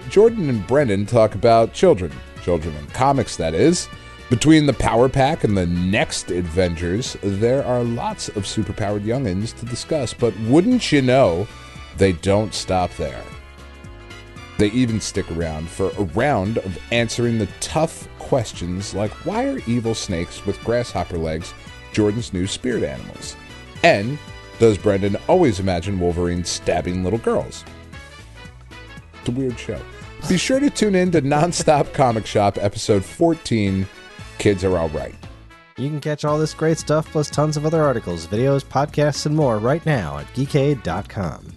Speaker 3: Jordan and Brendan talk about children in comics, that is. Between the Power Pack and the next Avengers, there are lots of superpowered youngins to discuss, but wouldn't you know, they don't stop there. They even stick around for a round of answering the tough questions like, why are evil snakes with grasshopper legs Jordan's new spirit animals? And does Brendan always imagine Wolverine stabbing little girls? It's a weird show. Be sure to tune in to Nonstop Comic Shop, episode 14, Kids Are Alright.
Speaker 2: You can catch all this great stuff plus tons of other articles, videos, podcasts, and more right now at geekade.com.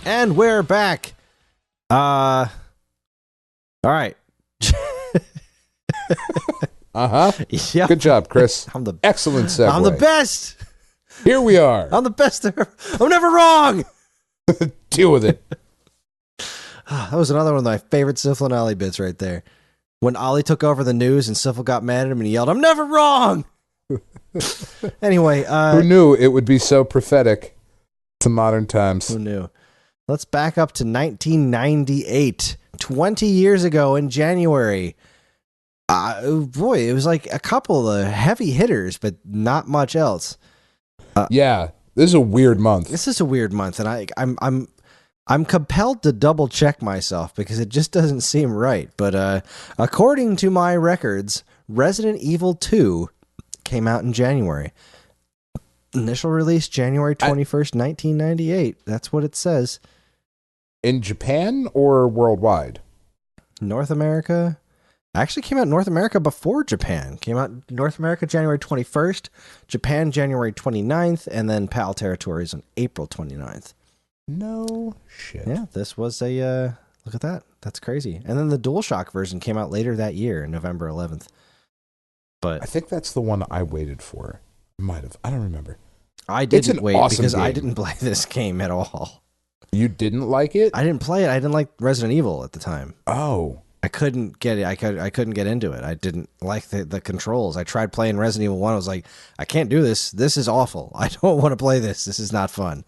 Speaker 2: And we're back. All right. Yep.
Speaker 3: Good job, Chris. Excellent segue.
Speaker 2: I'm the best.
Speaker 3: Here we are.
Speaker 2: I'm the best. I'm never wrong.
Speaker 3: Deal with it.
Speaker 2: That was another one of my favorite Syphil and Ollie bits right there. When Ollie took over the news and Syphil got mad at him and he yelled, "I'm never wrong." Anyway.
Speaker 3: Who knew it would be so prophetic to modern times?
Speaker 2: Who knew? Let's back up to 1998, 20 years ago in January. Boy, it was like a couple of heavy hitters, but not much else.
Speaker 3: Yeah, this is a weird month.
Speaker 2: This is a weird month, and I'm compelled to double check myself because it just doesn't seem right. But according to my records, Resident Evil 2 came out in January. Initial release January 21st, 1998. That's what it says.
Speaker 3: In Japan or worldwide?
Speaker 2: North America. Actually came out in North America before Japan. Came out in North America January 21st, Japan January 29th, and then PAL territories on April 29th.
Speaker 3: No shit.
Speaker 2: Yeah, this was a look at that. That's crazy. And then the DualShock version came out later that year, November 11th. But
Speaker 3: I think that's the one I waited for. Might have. I don't remember.
Speaker 2: I didn't wait
Speaker 3: awesome
Speaker 2: because I
Speaker 3: game.
Speaker 2: didn't play this game at all.
Speaker 3: You didn't like it?
Speaker 2: I didn't play it. I didn't like Resident Evil at the time.
Speaker 3: Oh.
Speaker 2: I couldn't get it. I couldn't get into it. I didn't like the controls. I tried playing Resident Evil 1. I was like, I can't do this. This is awful. I don't want to play this. This is not fun.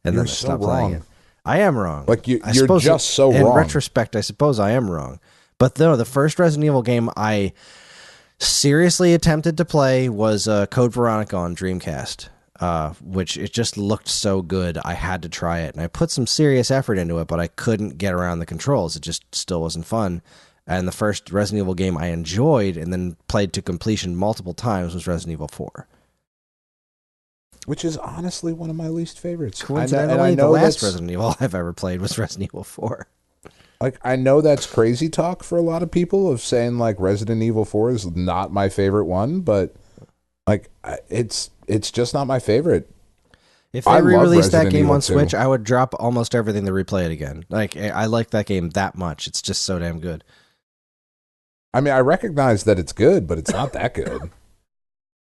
Speaker 2: And
Speaker 3: You're
Speaker 2: then I
Speaker 3: so
Speaker 2: stopped
Speaker 3: wrong.
Speaker 2: playing it. I am wrong.
Speaker 3: Like you're
Speaker 2: suppose
Speaker 3: just so
Speaker 2: in
Speaker 3: wrong.
Speaker 2: retrospect, I suppose I am wrong. But no, the first Resident Evil game I seriously attempted to play was Code Veronica on Dreamcast, which it just looked so good. I had to try it, and I put some serious effort into it, but I couldn't get around the controls. It just still wasn't fun. And the first Resident Evil game I enjoyed and then played to completion multiple times was Resident Evil 4.
Speaker 3: Which is honestly one of my least favorites.
Speaker 2: Coincidentally, the last Resident Evil I've ever played was Resident Evil 4.
Speaker 3: Like, I know that's crazy talk for a lot of people of saying, like, Resident Evil 4 is not my favorite one, but, like, it's just not my favorite.
Speaker 2: If they re-released that game
Speaker 3: Evil
Speaker 2: on
Speaker 3: 2.
Speaker 2: Switch, I would drop almost everything to replay it again. Like, I like that game that much. It's just so damn good.
Speaker 3: I mean, I recognize that it's good, but it's not that good.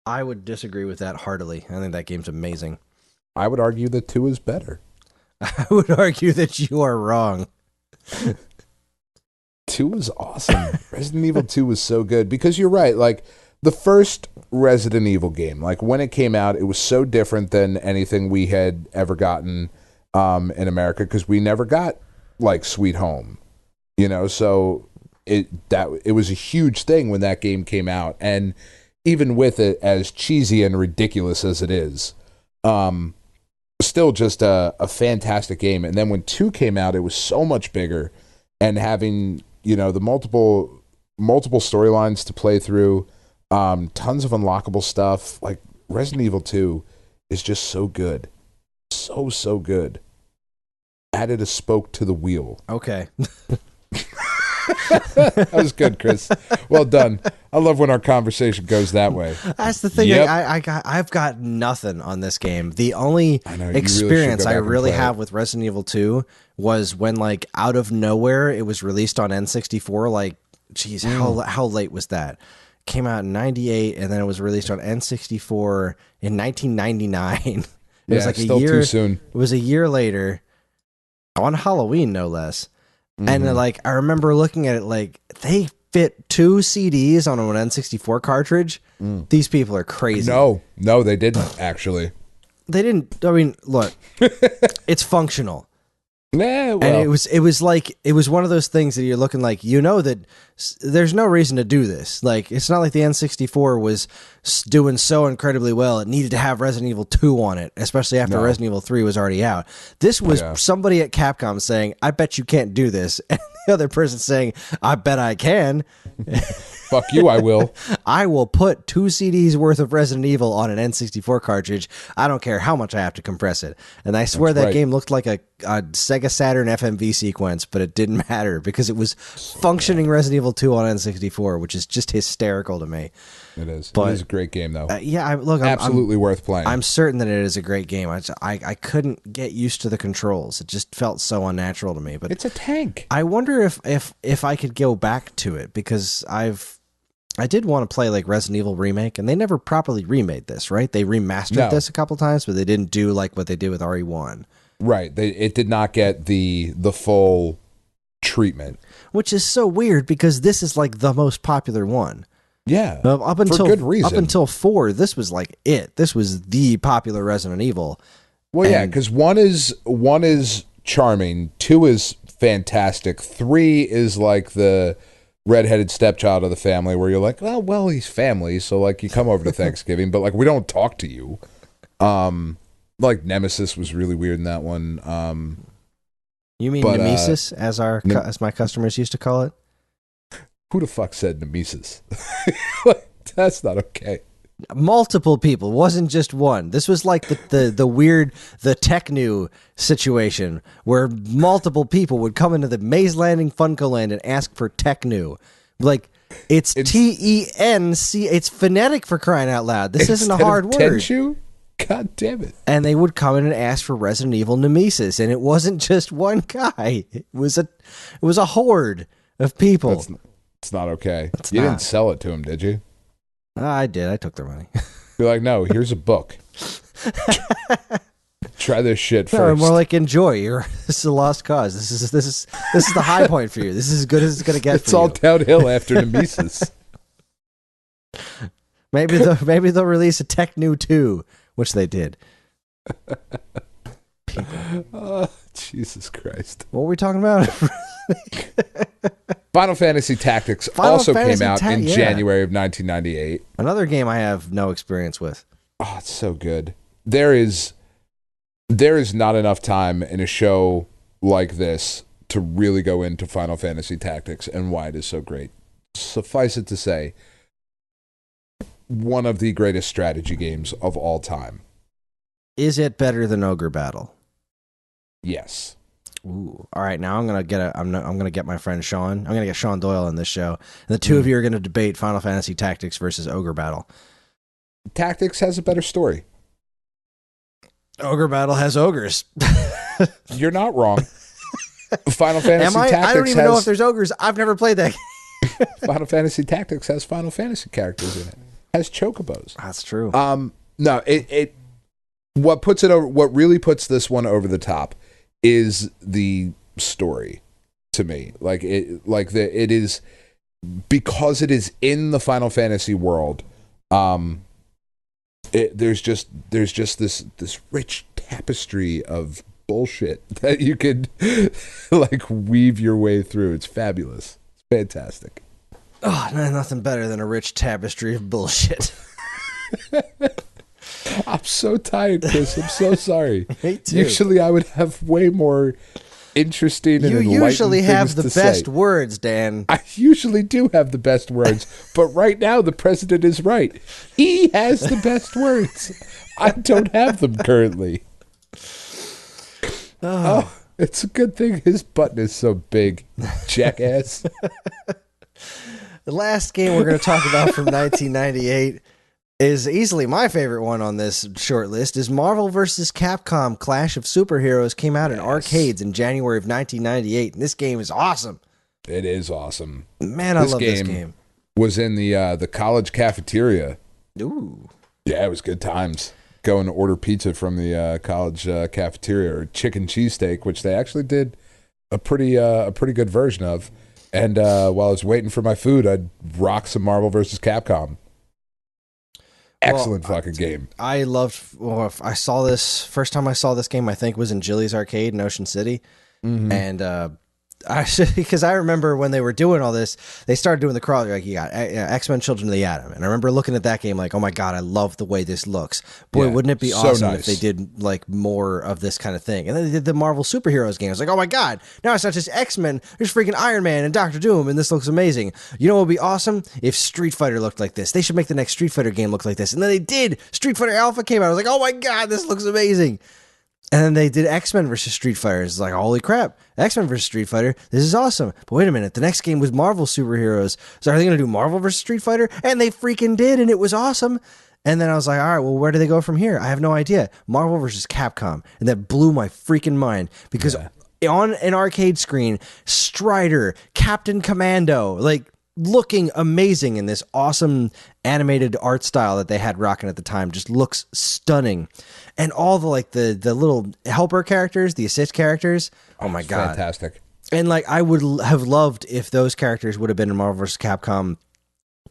Speaker 2: I would disagree with that heartily. I think that game's amazing.
Speaker 3: I would argue that 2 is better.
Speaker 2: I would argue that you are wrong.
Speaker 3: 2 was awesome. Resident Evil 2 was so good because you're right. Like, the first Resident Evil game, like, when it came out, it was so different than anything we had ever gotten in America because we never got, like, Sweet Home. You know, so it was a huge thing when that game came out. And even with it, as cheesy and ridiculous as it is, still just a fantastic game. And then when 2 came out, it was so much bigger, and having, you know, the multiple storylines to play through, tons of unlockable stuff. Like, Resident Evil 2 is just so good. So good. Added a spoke to the wheel.
Speaker 2: Okay.
Speaker 3: That was good, Chris. Well done. I love when our conversation goes that way.
Speaker 2: That's the thing.
Speaker 3: Yep.
Speaker 2: I've got nothing on this game. The only experience I really have with Resident Evil 2 was when, like, out of nowhere, it was released on N64. Like, geez, how late was that? Came out in 98, and then it was released on N64 in 1999. It was like
Speaker 3: still
Speaker 2: a year
Speaker 3: too soon.
Speaker 2: It was a year later, on Halloween, no less. And like, I remember looking at it like, they fit 2 CDs on an N64 cartridge. These people are crazy.
Speaker 3: No, they didn't, actually.
Speaker 2: They didn't. I mean, look, it's functional.
Speaker 3: Nah, well.
Speaker 2: And it was one of those things that you're looking like, you know, that there's no reason to do this. Like, it's not like the N64 was doing so incredibly well. It needed to have Resident Evil 2 on it, especially after Resident Evil 3 was already out. This was somebody at Capcom saying, I bet you can't do this. And the other person saying, I bet I can.
Speaker 3: Fuck you, I will.
Speaker 2: I will put 2 CDs worth of Resident Evil on an N64 cartridge. I don't care how much I have to compress it. And I swear that game looked like a Sega Saturn FMV sequence, but it didn't matter because it was functioning Resident Evil 2 on N64, which is just hysterical to me.
Speaker 3: It is.
Speaker 2: But,
Speaker 3: it is a great game, though.
Speaker 2: Absolutely
Speaker 3: worth playing.
Speaker 2: I'm certain that it is a great game. I couldn't get used to the controls. It just felt so unnatural to me. But
Speaker 3: it's a tank.
Speaker 2: I wonder if I could go back to it, because I did want to play like Resident Evil Remake, and they never properly remade this, right? They remastered this a couple times, but they didn't do like what they did with RE1. Right.
Speaker 3: It did not get the full treatment.
Speaker 2: Which is so weird, because this is like the most popular one.
Speaker 3: Yeah.
Speaker 2: Up until
Speaker 3: for good reason.
Speaker 2: Up until 4, this was like it. This was the popular Resident Evil.
Speaker 3: Well, yeah, because one is charming, 2 is fantastic, 3 is like the redheaded stepchild of the family, where you're like, oh, well, he's family, so like you come over to Thanksgiving, but like we don't talk to you. Like Nemesis was really weird in that one.
Speaker 2: You mean Nemesis, as my customers used to call it?
Speaker 3: Who the fuck said Nemesis? That's not okay.
Speaker 2: Multiple people, wasn't just one. This was like the weird Technu situation where multiple people would come into the Maze Landing Funko Land and ask for Technu, Like, it's Tenc. It's phonetic, for crying out loud. This isn't a hard word.
Speaker 3: Tenchu? God damn it.
Speaker 2: And they would come in and ask for Resident Evil Nemesis, and it wasn't just one guy. It was a horde of people.
Speaker 3: It's not okay. You didn't sell it to him, did you?
Speaker 2: I did. I took their money.
Speaker 3: You're like, no, here's a book. Try this shit first.
Speaker 2: No, more like enjoy. This is a lost cause. This is the high point for you. This is as good as it's gonna get.
Speaker 3: It's all downhill after Nemesis.
Speaker 2: Maybe they'll release a Tech-Nu 2, which they did.
Speaker 3: Oh, Jesus Christ!
Speaker 2: What were we talking about?
Speaker 3: Final Fantasy Tactics came out in January of 1998.
Speaker 2: Another game I have no experience with.
Speaker 3: Oh, it's so good. There is not enough time in a show like this to really go into Final Fantasy Tactics and why it is so great. Suffice it to say, one of the greatest strategy games of all time.
Speaker 2: Is it better than Ogre Battle?
Speaker 3: Yes.
Speaker 2: Ooh. All right, now I'm gonna get my friend Sean. I'm gonna get Sean Doyle on this show, and the two of you are gonna debate Final Fantasy Tactics versus Ogre Battle.
Speaker 3: Tactics has a better story.
Speaker 2: Ogre Battle has ogres.
Speaker 3: You're not wrong. Final Fantasy Tactics
Speaker 2: I don't even know if there's ogres. I've never played that game.
Speaker 3: Final Fantasy Tactics has Final Fantasy characters in it. Has chocobos.
Speaker 2: That's true.
Speaker 3: No, what really puts this one over the top is the story to me. It is because it is in the Final Fantasy world. There's just this rich tapestry of bullshit that you could like weave your way through. It's fabulous. It's fantastic.
Speaker 2: Oh, nothing better than a rich tapestry of bullshit.
Speaker 3: I'm so tired, Chris. I'm so sorry.
Speaker 2: Me too.
Speaker 3: Usually I would have way more interesting and enlightening
Speaker 2: You usually have
Speaker 3: things
Speaker 2: the
Speaker 3: to
Speaker 2: best
Speaker 3: say.
Speaker 2: words, Dan.
Speaker 3: I usually do have the best words, but right now the president is right. He has the best words. I don't have them currently. Oh, it's a good thing his button is so big, jackass.
Speaker 2: The last game we're going to talk about from 1998 is easily my favorite one on this short list. Is Marvel vs. Capcom Clash of Superheroes. Came out in arcades in January of 1998, and this game is awesome.
Speaker 3: It is awesome.
Speaker 2: Man, I love this game.
Speaker 3: Was in the college cafeteria.
Speaker 2: Ooh.
Speaker 3: Yeah, it was good times. Go and order pizza from the college cafeteria, or chicken cheesesteak, which they actually did a pretty good version of. And while I was waiting for my food, I'd rock some Marvel vs. Capcom. Excellent fucking game.
Speaker 2: I loved. Well, I saw this first time I saw this game. I think was in Jilly's Arcade in Ocean City, and because I remember when they were doing all this, they started doing the crawl. Like, you got X-Men: Children of the Atom, and I remember looking at that game like, oh my god, I love the way this looks. Boy, wouldn't it be awesome if they did like more of this kind of thing? And then they did the Marvel superheroes game. I was like, oh my god, now it's not just X-Men. There's freaking Iron Man and Doctor Doom, and this looks amazing. You know what would be awesome? If Street Fighter looked like this. They should make the next Street Fighter game look like this. And then they did. Street Fighter Alpha came out. I was like, oh my god, this looks amazing. And then they did X-Men versus Street Fighter. It's like, holy crap, X-Men versus Street Fighter. This is awesome. But wait a minute, the next game was Marvel superheroes. So are they going to do Marvel versus Street Fighter? And they freaking did, and it was awesome. And then I was like, all right, well, where do they go from here? I have no idea. Marvel versus Capcom. And that blew my freaking mind because on an arcade screen, Strider, Captain Commando, like, looking amazing in this awesome animated art style that they had rocking at the time, just looks stunning. And all the like the little helper characters, the assist characters, oh my god,
Speaker 3: fantastic.
Speaker 2: And like I would have loved if those characters would have been in Marvel vs. Capcom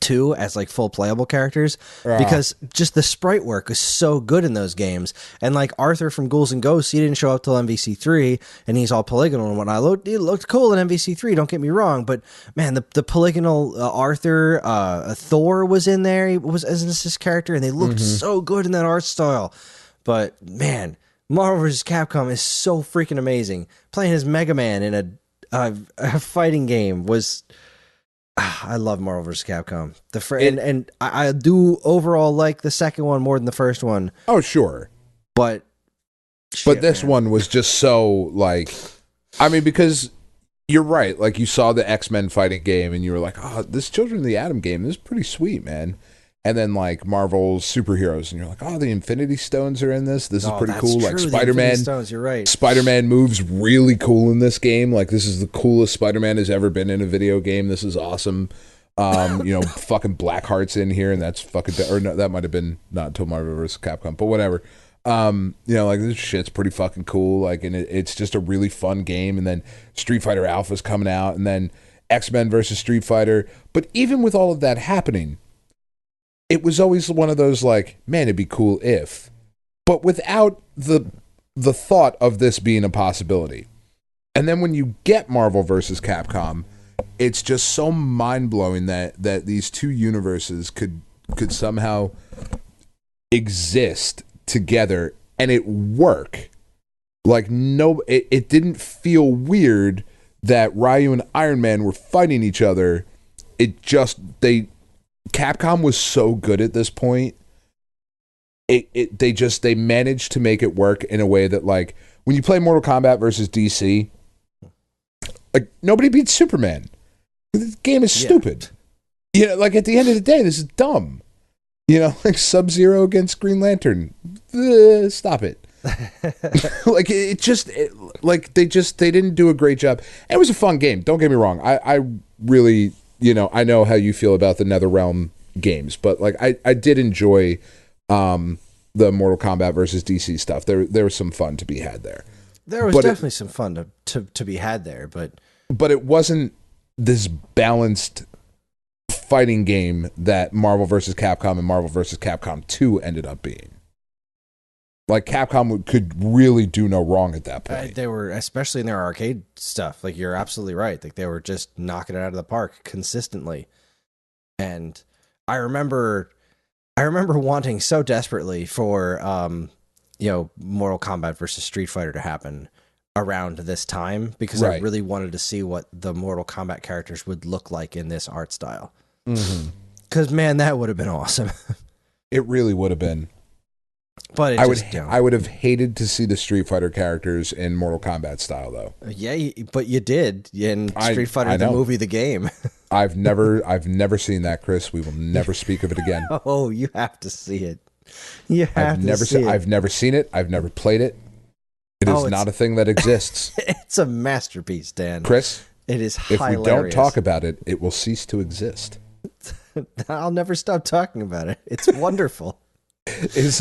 Speaker 2: 2 as like full playable characters, because just the sprite work is so good in those games. And like Arthur from Ghouls and Ghosts, he didn't show up till MVC3, and he's all polygonal and whatnot. It looked cool in MVC3, don't get me wrong, but man, the polygonal Arthur, Thor was in there. He was as an assist character, and they looked so good in that art style. But man, Marvel vs. Capcom is so freaking amazing. Playing as Mega Man in a fighting game was. I love Marvel vs. Capcom. And I do overall like the second one more than the first one.
Speaker 3: Oh, sure.
Speaker 2: But
Speaker 3: this one was just so like, I mean, because You're right. Like, you saw the X-Men fighting game, and you were like, oh, this Children of the Atom game is pretty sweet, man. And then, like, Marvel's superheroes, and you're like, oh, the Infinity Stones are in this. This is pretty cool.
Speaker 2: True.
Speaker 3: Like, Spider-Man.
Speaker 2: Stones, you're right.
Speaker 3: Spider-Man moves really cool in this game. Like, this is the coolest Spider-Man has ever been in a video game. This is awesome. Fucking Blackheart's in here, and that's fucking... Or no, that might have been not until Marvel vs. Capcom, but whatever. Like, this shit's pretty fucking cool. Like, and it's just a really fun game. And then Street Fighter Alpha's coming out, and then X-Men versus Street Fighter. But even with all of that happening, it was always one of those, like, man, it'd be cool if, but without the thought of this being a possibility. And then when you get Marvel versus Capcom, it's just so mind-blowing that these two universes could somehow exist together and it work. Like, no, it didn't feel weird that Ryu and Iron Man were fighting each other. It just, Capcom was so good at this point. They managed to make it work in a way that, like, when you play Mortal Kombat versus DC, like, nobody beats Superman. This game is stupid. Like, at the end of the day, this is dumb. Like Sub-Zero against Green Lantern. Stop it. Like, they didn't do a great job. It was a fun game. Don't get me wrong. I really, I know how you feel about the NetherRealm games, but, like, I did enjoy the Mortal Kombat versus DC stuff. There was some fun to be had there.
Speaker 2: There was definitely some fun to be had there, but
Speaker 3: it wasn't this balanced fighting game that Marvel vs. Capcom and Marvel vs. Capcom 2 ended up being. Like, Capcom could really do no wrong at that point.
Speaker 2: They were, especially in their arcade stuff, like, you're absolutely right. Like, they were just knocking it out of the park consistently. And I remember wanting so desperately for Mortal Kombat versus Street Fighter to happen around this time, because I really wanted to see what the Mortal Kombat characters would look like in this art style. Because, man, that would have been awesome.
Speaker 3: It really would have been.
Speaker 2: But
Speaker 3: I would have hated to see the Street Fighter characters in Mortal Kombat style, though.
Speaker 2: Yeah, but you did in Street Fighter, the movie, the game.
Speaker 3: I've never seen that, Chris. We will never speak of it again.
Speaker 2: Oh, you have to see it.
Speaker 3: I've never seen it. I've never played it. It is not a thing that exists.
Speaker 2: It's a masterpiece, Dan.
Speaker 3: Chris,
Speaker 2: it is
Speaker 3: hilarious. If we don't talk about it, it will cease to exist.
Speaker 2: I'll never stop talking about it. It's wonderful.
Speaker 3: Is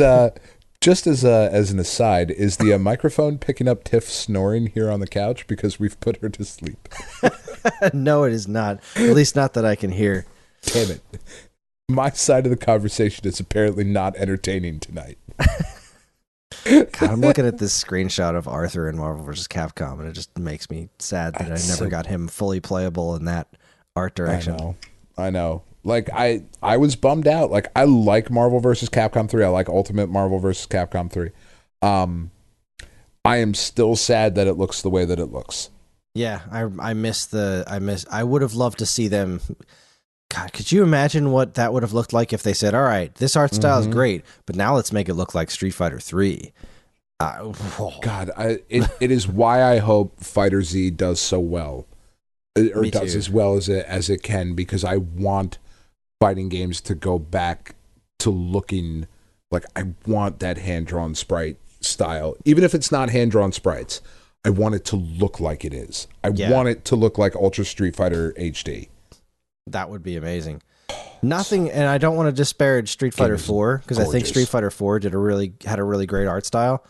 Speaker 3: just as an aside, is the microphone picking up Tiff snoring here on the couch because we've put her to sleep?
Speaker 2: No, it is not. At least not that I can hear.
Speaker 3: Damn it. My side of the conversation is apparently not entertaining tonight.
Speaker 2: God, I'm looking at this screenshot of Arthur in Marvel vs. Capcom, and it just makes me sad that I never got him fully playable in that art direction.
Speaker 3: I know. Like, I was bummed out. Like, I like Marvel vs. Capcom 3. I like Ultimate Marvel vs. Capcom 3. I am still sad that it looks the way that it looks.
Speaker 2: Yeah, I would have loved to see them. God, could you imagine what that would have looked like if they said, all right, this art style is great, but now let's make it look like Street Fighter 3.
Speaker 3: God, it is why I hope Fighter Z does so well. Or does as well as it can, because I want fighting games to go back to looking like, I want that hand-drawn sprite style. Even if it's not hand-drawn sprites, I want it to look like it is. I want it to look like Ultra Street Fighter HD.
Speaker 2: That would be amazing. Nothing, and I don't want to disparage Street Fighter 4, because I think Street Fighter 4 had a really great art style.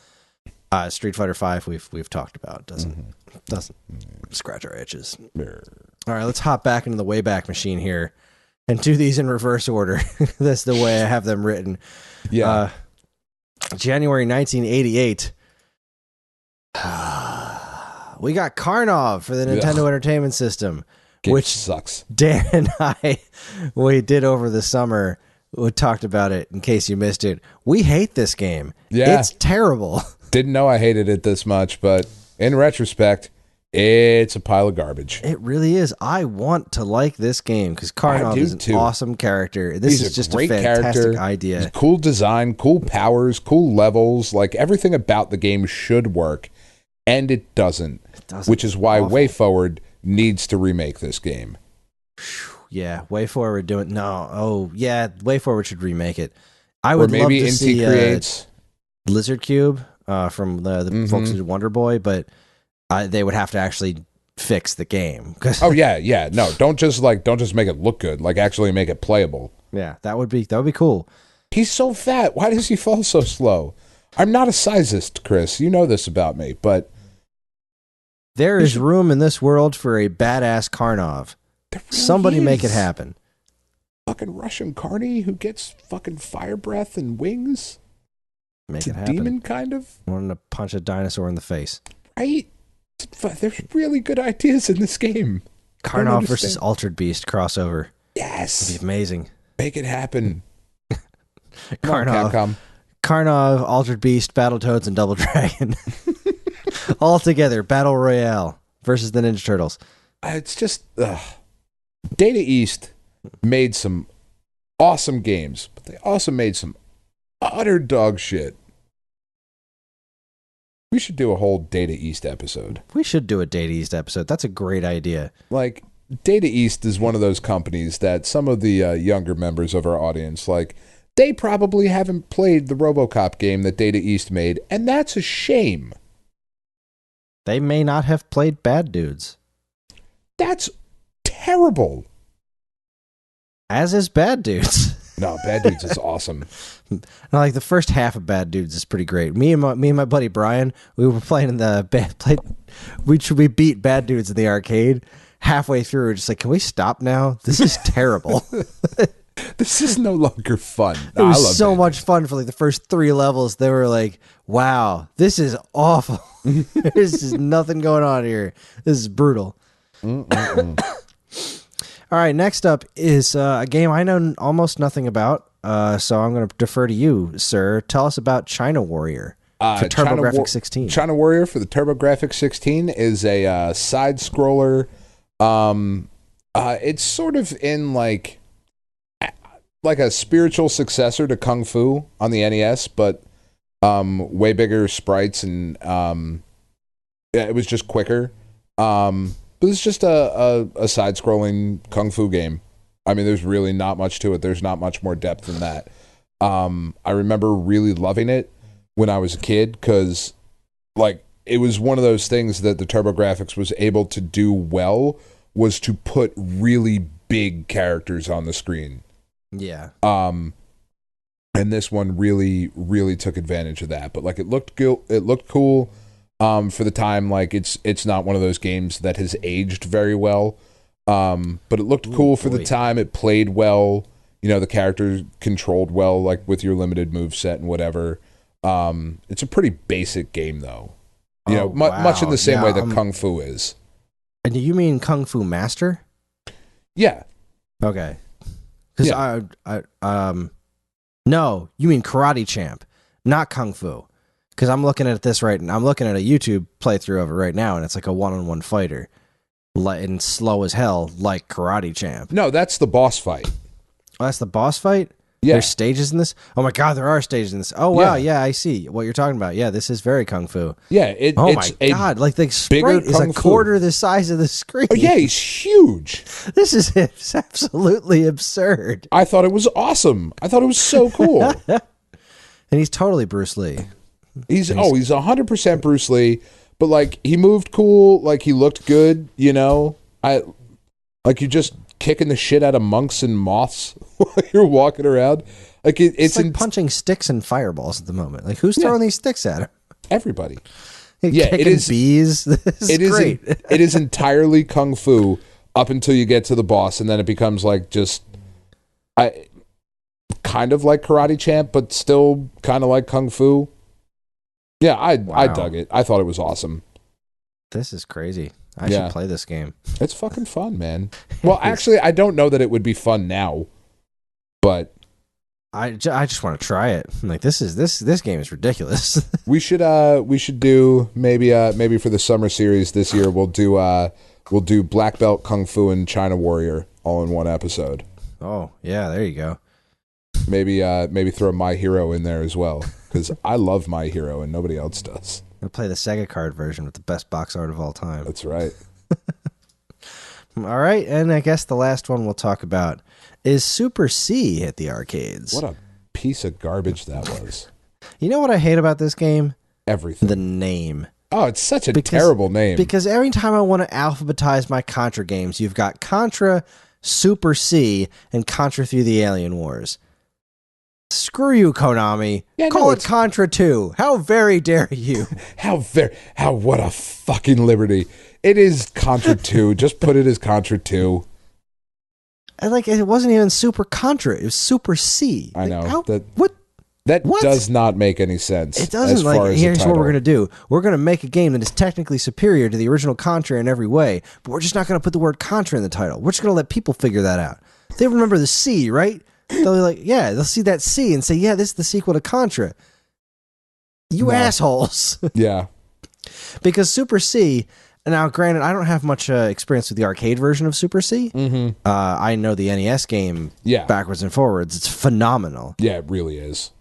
Speaker 2: Street Fighter 5 we've talked about doesn't scratch our itches. All right, let's hop back into the Wayback Machine here and do these in reverse order. That's the way I have them written.
Speaker 3: Yeah.
Speaker 2: January 1988. We got Karnov for the Nintendo Entertainment System, which
Speaker 3: sucks.
Speaker 2: Dan and we did over the summer. We talked about it in case you missed it. We hate this game.
Speaker 3: Yeah.
Speaker 2: It's terrible.
Speaker 3: Didn't know I hated it this much, but in retrospect, it's a pile of garbage.
Speaker 2: It really is. I want to like this game because Karnov is an awesome character. This is just a fantastic idea.
Speaker 3: It's cool design, cool powers, cool levels. Like, everything about the game should work, and it doesn't. Which is why Way Forward needs to remake this game.
Speaker 2: Yeah, WayForward doing no. Oh yeah, WayForward should remake it. I
Speaker 3: Or
Speaker 2: would love
Speaker 3: maybe
Speaker 2: to
Speaker 3: Inti
Speaker 2: see
Speaker 3: Creates.
Speaker 2: Lizard Cube from the folks who did Wonder Boy, but they would have to actually fix the game.
Speaker 3: Oh yeah. No, don't just make it look good. Like actually make it playable.
Speaker 2: Yeah, that would be cool.
Speaker 3: He's so fat. Why does he fall so slow? I'm not a sizist, Chris. You know this about me, but
Speaker 2: there is room in this world for a badass Karnov.
Speaker 3: Really
Speaker 2: Somebody make it happen.
Speaker 3: Fucking Russian carny who gets fucking fire breath and wings.
Speaker 2: Make
Speaker 3: it's
Speaker 2: it happen.
Speaker 3: Demon, kind of.
Speaker 2: Wanting to punch a dinosaur in the face.
Speaker 3: Right? There's really good ideas in this game.
Speaker 2: Karnov versus Altered Beast crossover.
Speaker 3: Yes.
Speaker 2: It'd be amazing.
Speaker 3: Make it happen.
Speaker 2: Karnov, Altered Beast, Battletoads, and Double Dragon. All together, Battle Royale versus the Ninja Turtles.
Speaker 3: It's just... Data East made some awesome games, but they also made some utter dog shit. We should do a whole Data East episode.
Speaker 2: We should do a Data East episode. That's a great idea.
Speaker 3: Like, Data East is one of those companies that some of the younger members of our audience, like, they probably haven't played the RoboCop game that Data East made, and that's a shame.
Speaker 2: They may not have played Bad Dudes.
Speaker 3: That's terrible.
Speaker 2: As is Bad Dudes.
Speaker 3: No, Bad Dudes is awesome.
Speaker 2: Like the first half of Bad Dudes is pretty great. Me and my buddy Brian, we were playing in the we beat Bad Dudes in the arcade. Halfway through, we're just like, can we stop now? This is terrible.
Speaker 3: This is no longer fun.
Speaker 2: It was so much fun for like the first 3 levels. They were like, wow, this is awful. There's just nothing going on here. This is brutal. All right, next up is a game I know almost nothing about, so I'm going to defer to you, sir. Tell us about China Warrior for TurboGrafx 16.
Speaker 3: China Warrior for the TurboGrafx 16 is a side-scroller. It's sort of in like a spiritual successor to Kung Fu on the NES, but way bigger sprites and it was just quicker. But it's just a side-scrolling Kung Fu game. I mean, there's really not much to it. There's not much more depth than that. I remember really loving it when I was a kid because, like, it was one of those things that the TurboGrafx was able to do well was to put really big characters on the screen.
Speaker 2: Yeah.
Speaker 3: And this one really, really took advantage of that. But, like, it looked good. It looked cool. For the time, like it's not one of those games that has aged very well, but it looked cool for the time. It played well, you know, the characters controlled well, like with your limited move set and whatever. It's a pretty basic game, though. You know, much in the same way that Kung Fu is.
Speaker 2: And do you mean Kung Fu Master?
Speaker 3: Yeah.
Speaker 2: Okay. Because no, you mean Karate Champ, not Kung Fu. Because I'm looking at this right now. I'm looking at a YouTube playthrough of it right now, and it's like a one-on-one fighter. And slow as hell, like Karate Champ.
Speaker 3: No, that's the boss fight.
Speaker 2: Oh, that's the boss fight?
Speaker 3: Yeah.
Speaker 2: There's stages in this? Oh my god, there are stages in this. Oh wow, yeah, I see what you're talking about. Yeah, this is very Kung Fu.
Speaker 3: Yeah,
Speaker 2: oh my god, like the sprite is a quarter the size of the screen.
Speaker 3: Oh yeah, he's huge.
Speaker 2: This is absolutely absurd.
Speaker 3: I thought it was awesome. I thought it was so cool.
Speaker 2: And he's totally Bruce Lee.
Speaker 3: He's 100% Bruce Lee, but like he moved cool, like he looked good, you know. Like you just kicking the shit out of monks and moths while you're walking around. Like it's
Speaker 2: like punching sticks and fireballs at the moment. Like who's throwing these sticks at him?
Speaker 3: Everybody.
Speaker 2: Yeah, it is bees. This is great.
Speaker 3: It is entirely Kung Fu up until you get to the boss, and then it becomes like just kind of like Karate Champ, but still kind of like Kung Fu. Yeah, I dug it. I thought it was awesome.
Speaker 2: This is crazy. I should play this game.
Speaker 3: It's fucking fun, man. Well, actually, I don't know that it would be fun now, but
Speaker 2: I just want to try it. Like this game is ridiculous.
Speaker 3: we should do maybe for the summer series this year we'll do Black Belt Kung Fu and China Warrior all in one episode.
Speaker 2: Oh yeah, there you go.
Speaker 3: Maybe throw My Hero in there as well because I love My Hero and nobody else does.
Speaker 2: I'll play the Sega card version with the best box art of all time.
Speaker 3: That's right.
Speaker 2: All right, and I guess the last one we'll talk about is Super C at the arcades.
Speaker 3: What a piece of garbage that was.
Speaker 2: You know what I hate about this game?
Speaker 3: Everything.
Speaker 2: The name.
Speaker 3: Oh, it's such a terrible name.
Speaker 2: Because every time I want to alphabetize my Contra games, you've got Contra, Super C, and Contra Through the Alien Wars. Screw you, Konami.
Speaker 3: Yeah,
Speaker 2: Call it Contra 2. How very dare you?
Speaker 3: What a fucking liberty. It is Contra 2. Just put it as Contra 2.
Speaker 2: It wasn't even Super Contra. It was Super C.
Speaker 3: I know.
Speaker 2: What?
Speaker 3: That
Speaker 2: What?
Speaker 3: does not make any sense.
Speaker 2: It doesn't.
Speaker 3: As far as
Speaker 2: Here's
Speaker 3: the
Speaker 2: what we're
Speaker 3: title.
Speaker 2: going to do. We're going to make a game that is technically superior to the original Contra in every way, but we're just not going to put the word Contra in the title. We're just going to let people figure that out. They remember the C, right? They'll be like, yeah, they'll see that C and say, yeah, this is the sequel to Contra. You assholes.
Speaker 3: Yeah.
Speaker 2: Because Super C, now granted, I don't have much experience with the arcade version of Super C.
Speaker 3: Mm-hmm.
Speaker 2: I know the NES game backwards and forwards. It's phenomenal.
Speaker 3: Yeah, it really is.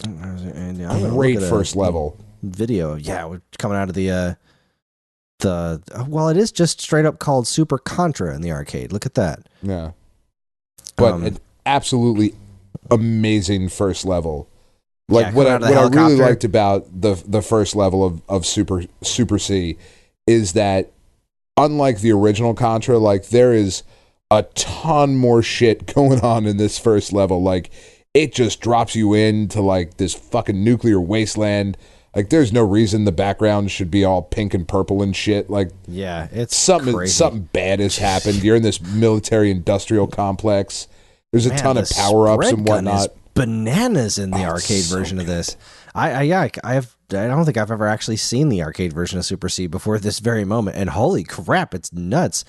Speaker 2: And,
Speaker 3: Great first level.
Speaker 2: Video. Yeah, we're coming out of well, it is just straight up called Super Contra in the arcade. Look at that.
Speaker 3: Yeah. But an absolutely amazing first level. Like what I really liked about the first level of Super C is that unlike the original Contra, like there is a ton more shit going on in this first level. Like it just drops you into like this fucking nuclear wasteland. Like there's no reason the background should be all pink and purple and shit. Like
Speaker 2: yeah, it's
Speaker 3: something
Speaker 2: crazy.
Speaker 3: Bad has happened. You're in this military industrial complex. There's a ton of power-ups and whatnot.
Speaker 2: Bananas in the arcade version of this. I don't think I've ever actually seen the arcade version of Super C before this very moment, and holy crap, it's nuts.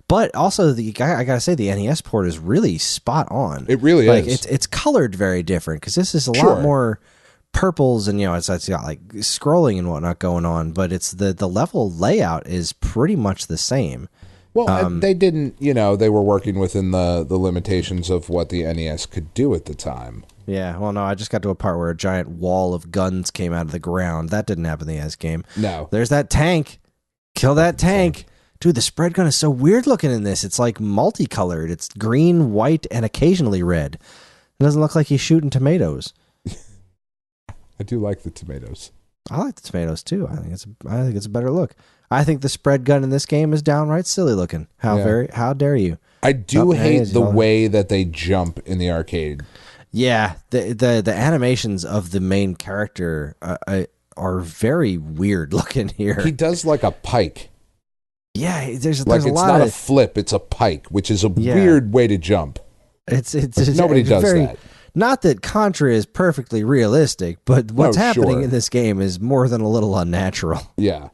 Speaker 2: But also, I gotta say, the NES port is really spot on.
Speaker 3: It really is.
Speaker 2: It's colored very different because this is a lot more purples and it's got like scrolling and whatnot going on, but it's the level layout is pretty much the same.
Speaker 3: Well, they didn't, they were working within the limitations of what the NES could do at the time.
Speaker 2: Yeah, well, no, I just got to a part where a giant wall of guns came out of the ground. That didn't happen in the NES game.
Speaker 3: No.
Speaker 2: There's that tank. Kill that tank. Dude, the spread gun is so weird looking in this. It's like multicolored. It's green, white, and occasionally red. It doesn't look like he's shooting tomatoes.
Speaker 3: I do like the tomatoes.
Speaker 2: I like the tomatoes too. I think it's a better look. I think the spread gun in this game is downright silly looking. How dare you?
Speaker 3: I do hate the way that they jump in the arcade.
Speaker 2: Yeah, the animations of the main character are very weird looking here.
Speaker 3: He does like a pike.
Speaker 2: Yeah, there's
Speaker 3: like
Speaker 2: a
Speaker 3: it's
Speaker 2: lot
Speaker 3: not
Speaker 2: of
Speaker 3: a flip, it's a pike, which is a weird way to jump. Nobody does that.
Speaker 2: Not that Contra is perfectly realistic, but what's happening in this game is more than a little unnatural.
Speaker 3: Yeah.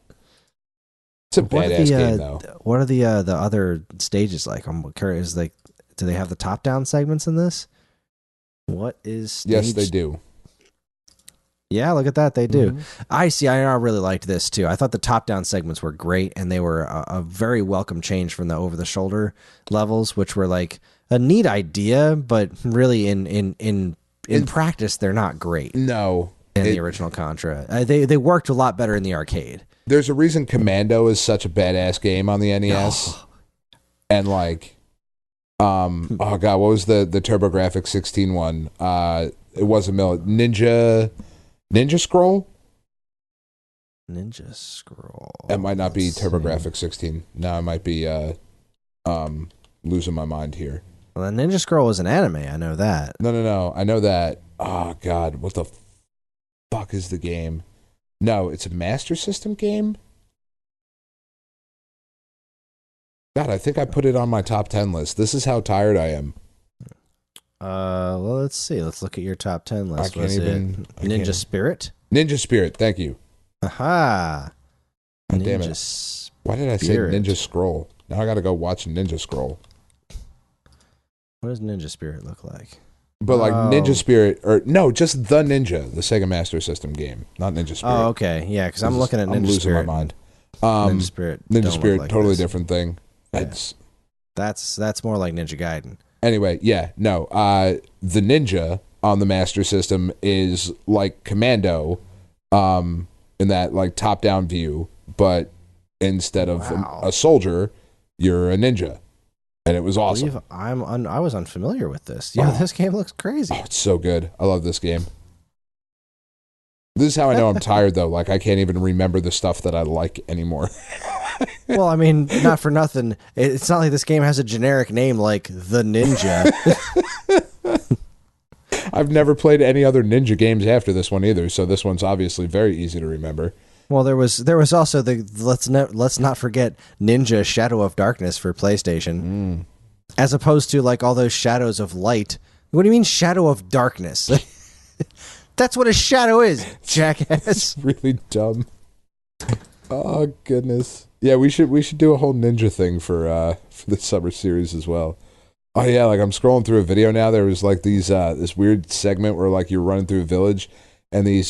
Speaker 3: It's a badass game, though.
Speaker 2: What are the other stages like? I'm curious. Like, do they have the top-down segments in this? What is stage?
Speaker 3: Yes, they do.
Speaker 2: Yeah, look at that. They do. Mm-hmm. I really liked this, too. I thought the top-down segments were great, and they were a very welcome change from the over-the-shoulder levels, which were like a neat idea, but really in practice, they're not great.
Speaker 3: No.
Speaker 2: In the original Contra. They worked a lot better in the arcade.
Speaker 3: There's a reason Commando is such a badass game on the NES. Oh. And like, oh god, what was the TurboGrafx 16 one? It wasn't Ninja Scroll?
Speaker 2: Ninja Scroll.
Speaker 3: It might not be TurboGrafx 16. No, I might be losing my mind here.
Speaker 2: Well, the Ninja Scroll is an anime, I know that.
Speaker 3: No, I know that. Oh god, what the fuck is the game? No, it's a Master System game? God, I think I put it on my top 10 list. This is how tired I am.
Speaker 2: Well, let's see. Let's look at your top 10 list. Ninja Spirit?
Speaker 3: Ninja Spirit, thank you.
Speaker 2: Aha.
Speaker 3: God damn it. Why did I say Ninja Scroll? Now I gotta go watch Ninja Scroll.
Speaker 2: What does Ninja Spirit look like?
Speaker 3: But like Ninja Spirit, or no, just the Ninja, the Sega Master System game, not Ninja Spirit.
Speaker 2: Oh, okay, yeah, because I'm looking at Ninja Spirit.
Speaker 3: I'm losing my mind. Ninja Spirit, like totally different thing. Yeah.
Speaker 2: That's more like Ninja Gaiden.
Speaker 3: Anyway, yeah, no, the Ninja on the Master System is like Commando, in that like top-down view, but instead of a soldier, you're a ninja, and it was awesome.
Speaker 2: I was unfamiliar with this. Yeah, this game looks crazy.
Speaker 3: Oh, it's so good. I love this game. This is how I know I'm tired, though. Like, I can't even remember the stuff that I like anymore.
Speaker 2: Well, I mean, not for nothing. It's not like this game has a generic name like The Ninja.
Speaker 3: I've never played any other ninja games after this one either, so this one's obviously very easy to remember.
Speaker 2: Well, there was also the let's not forget Ninja Shadow of Darkness for PlayStation, as opposed to like all those Shadows of Light. What do you mean Shadow of Darkness? That's what a shadow is, jackass.
Speaker 3: It's really dumb. Oh goodness. Yeah, we should do a whole ninja thing for the summer series as well. Oh yeah, like I'm scrolling through a video now. There was like these this weird segment where like you're running through a village, and these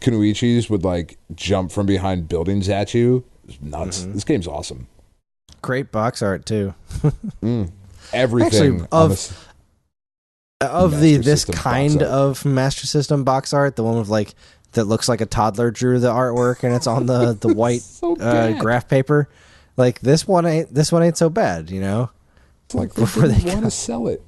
Speaker 3: kunoichis would like jump from behind buildings at you. It's nuts. This game's awesome.
Speaker 2: Great box art too.
Speaker 3: Everything
Speaker 2: actually, of this kind of Master System box art, the one with like that looks like a toddler drew the artwork and it's on the white
Speaker 3: so
Speaker 2: graph paper. Like this one ain't so bad, you know.
Speaker 3: It's like before they want to sell it.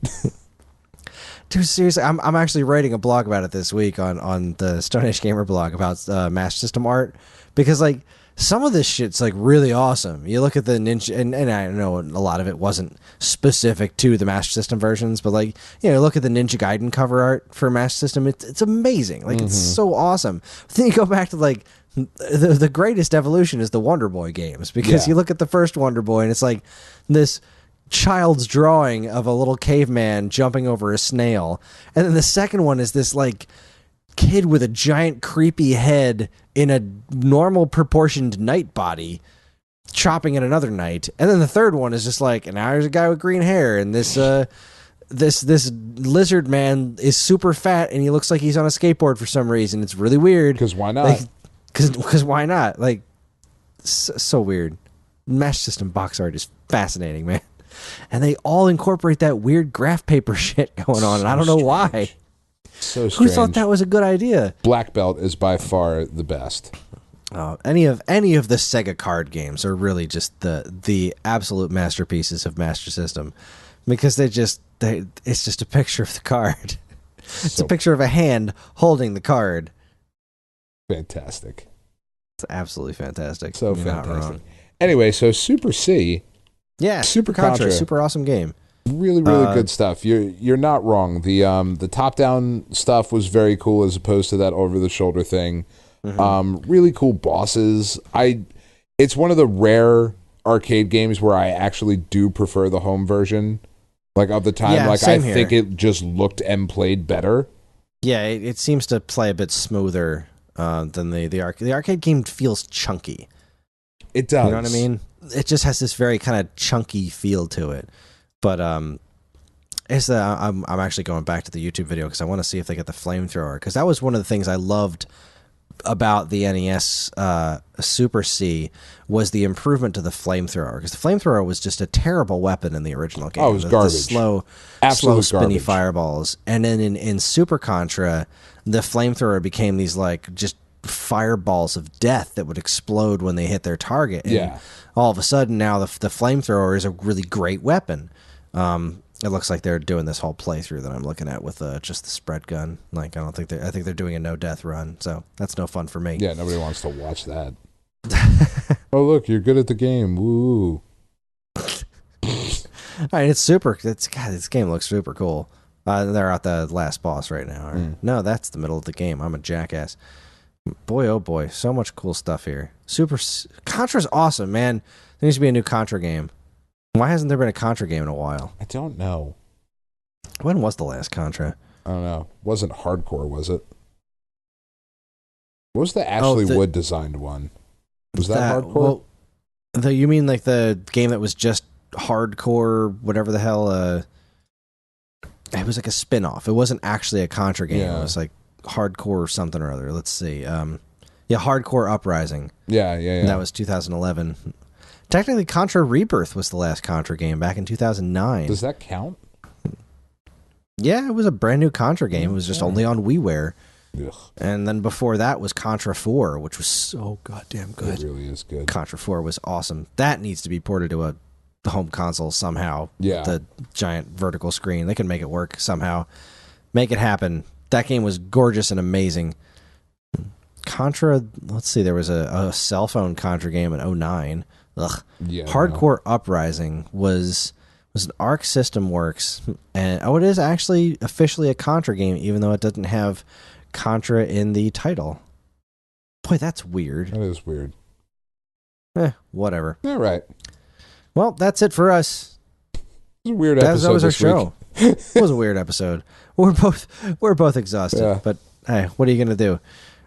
Speaker 2: Dude, seriously, I'm actually writing a blog about it this week on the Stone Age Gamer blog about Master System art, because like some of this shit's like really awesome. You look at the Ninja, and I know a lot of it wasn't specific to the Master System versions, but like, you know, look at the Ninja Gaiden cover art for Master System. It's amazing. Like it's so awesome. But then you go back to like the greatest evolution is the Wonder Boy games, because you look at the first Wonder Boy and it's like this child's drawing of a little caveman jumping over a snail, and then the second one is this like kid with a giant creepy head in a normal proportioned knight body chopping at another knight, and then the third one is just like, and now there's a guy with green hair, and this lizard man is super fat and he looks like he's on a skateboard for some reason. It's really weird,
Speaker 3: because why not?
Speaker 2: Because why not? Like so weird. Master System box art is fascinating, man. And they all incorporate that weird graph paper shit going on, and I don't know why.
Speaker 3: So strange.
Speaker 2: Who thought that was a good idea?
Speaker 3: Black Belt is by far the best.
Speaker 2: Any of the Sega card games are really just the absolute masterpieces of Master System, because it's just a picture of the card. It's a picture of a hand holding the card.
Speaker 3: Fantastic.
Speaker 2: It's absolutely fantastic.
Speaker 3: So fantastic. Anyway, so Super C.
Speaker 2: Yeah, Super Contra, super awesome game.
Speaker 3: Really, really good stuff. You're not wrong. The top down stuff was very cool as opposed to that over the shoulder thing. Really cool bosses. It's one of the rare arcade games where I actually do prefer the home version. Like of the time,
Speaker 2: yeah,
Speaker 3: like I think it just looked and played better.
Speaker 2: Yeah, it seems to play a bit smoother than the arcade. The arcade game feels chunky.
Speaker 3: It does.
Speaker 2: You know what I mean? It just has this very kind of chunky feel to it. But I'm actually going back to the YouTube video because I want to see if they get the flamethrower, because that was one of the things I loved about the NES Super C was the improvement to the flamethrower, because the flamethrower was just a terrible weapon in the original game.
Speaker 3: Oh, it was garbage.
Speaker 2: Slow spinny
Speaker 3: garbage.
Speaker 2: Fireballs. And then in Super Contra, the flamethrower became these like just fireballs of death that would explode when they hit their target. And all of a sudden now the flamethrower is a really great weapon. It looks like they're doing this whole playthrough that I'm looking at with just the spread gun. Like I think they're doing a no death run, so that's no fun for me.
Speaker 3: Yeah, nobody wants to watch that. Oh look, you're good at the game. Woo.
Speaker 2: All right, it's super. This game looks super cool. They're at the last boss right now. No, that's the middle of the game. I'm a jackass. Boy, oh boy, so much cool stuff here. Contra's awesome, man. There needs to be a new Contra game. Why hasn't there been a Contra game in a while?
Speaker 3: I don't know.
Speaker 2: When was the last Contra?
Speaker 3: I don't know. Wasn't hardcore, was it? What was the Ashley Wood designed one? Was that hardcore?
Speaker 2: Well, you mean like the game that was just hardcore, whatever the hell? It was like a spin-off. It wasn't actually a Contra game. Yeah. It was like hardcore something or other. Let's see. Hardcore Uprising.
Speaker 3: Yeah.
Speaker 2: That was 2011. Technically, Contra Rebirth was the last Contra game back in 2009.
Speaker 3: Does that count?
Speaker 2: Yeah, it was a brand new Contra game. It was just only on WiiWare.
Speaker 3: Ugh,
Speaker 2: And then before that was Contra 4, which was so goddamn good.
Speaker 3: it really is good.
Speaker 2: Contra 4 was awesome. That needs to be ported to a home console somehow.
Speaker 3: Yeah.
Speaker 2: With the giant vertical screen. They can make it work somehow. Make it happen. That game was gorgeous and amazing. Contra, let's see, there was a cell phone Contra game in 2009. Ugh.
Speaker 3: Yeah,
Speaker 2: Hardcore Uprising was an Arc System Works, and it is actually officially a Contra game, even though it doesn't have Contra in the title. Boy, that's weird.
Speaker 3: That is weird.
Speaker 2: Whatever.
Speaker 3: All right.
Speaker 2: Well, that's it for us.
Speaker 3: It was a weird episode.
Speaker 2: That was our
Speaker 3: this
Speaker 2: show.
Speaker 3: week.
Speaker 2: It was a weird episode. We're both exhausted, but hey, what are you gonna do?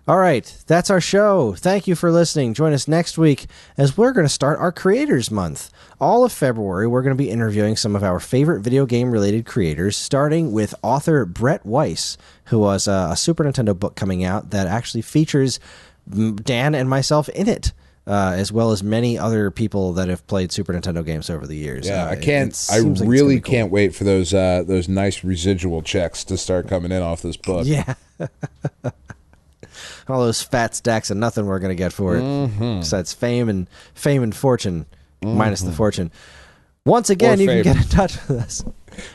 Speaker 2: All right, that's our show. Thank you for listening. Join us next week as we're going to start our Creators Month. All of February, we're going to be interviewing some of our favorite video game-related creators, starting with author Brett Weiss, who has a Super Nintendo book coming out that actually features Dan and myself in it, as well as many other people that have played Super Nintendo games over the years.
Speaker 3: Yeah, I really can't wait for those nice residual checks to start coming in off this book.
Speaker 2: Yeah. All those fat stacks of nothing we're going to get for it.
Speaker 3: Mm-hmm.
Speaker 2: Besides fame and fortune, minus the fortune. Once again, you can get in touch with us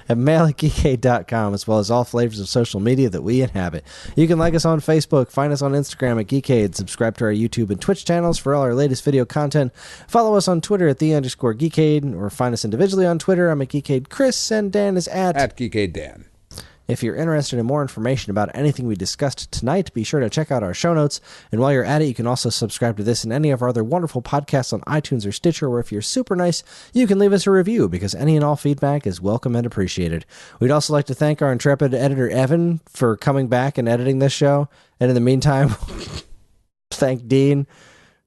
Speaker 2: at mail@geekade.com, as well as all flavors of social media that we inhabit. You can like us on Facebook, find us on Instagram at Geekade, subscribe to our YouTube and Twitch channels for all our latest video content. Follow us on Twitter at @the_Geekade, or find us individually on Twitter. I'm at Geekade Chris, and Dan is at
Speaker 3: Geekade Dan.
Speaker 2: If you're interested in more information about anything we discussed tonight, be sure to check out our show notes. And while you're at it, you can also subscribe to this and any of our other wonderful podcasts on iTunes or Stitcher, where if you're super nice, you can leave us a review, because any and all feedback is welcome and appreciated. We'd also like to thank our intrepid editor, Evan, for coming back and editing this show. And in the meantime, thank Dean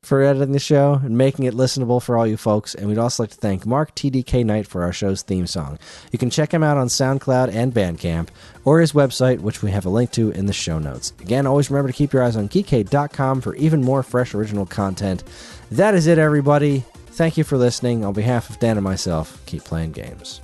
Speaker 2: for editing the show and making it listenable for all you folks. And we'd also like to thank Mark TDK Knight for our show's theme song. You can check him out on SoundCloud and Bandcamp, or his website, which we have a link to in the show notes. Again, always remember to keep your eyes on Geekade.com for even more fresh original content. That is it, everybody. Thank you for listening. On behalf of Dan and myself, keep playing games.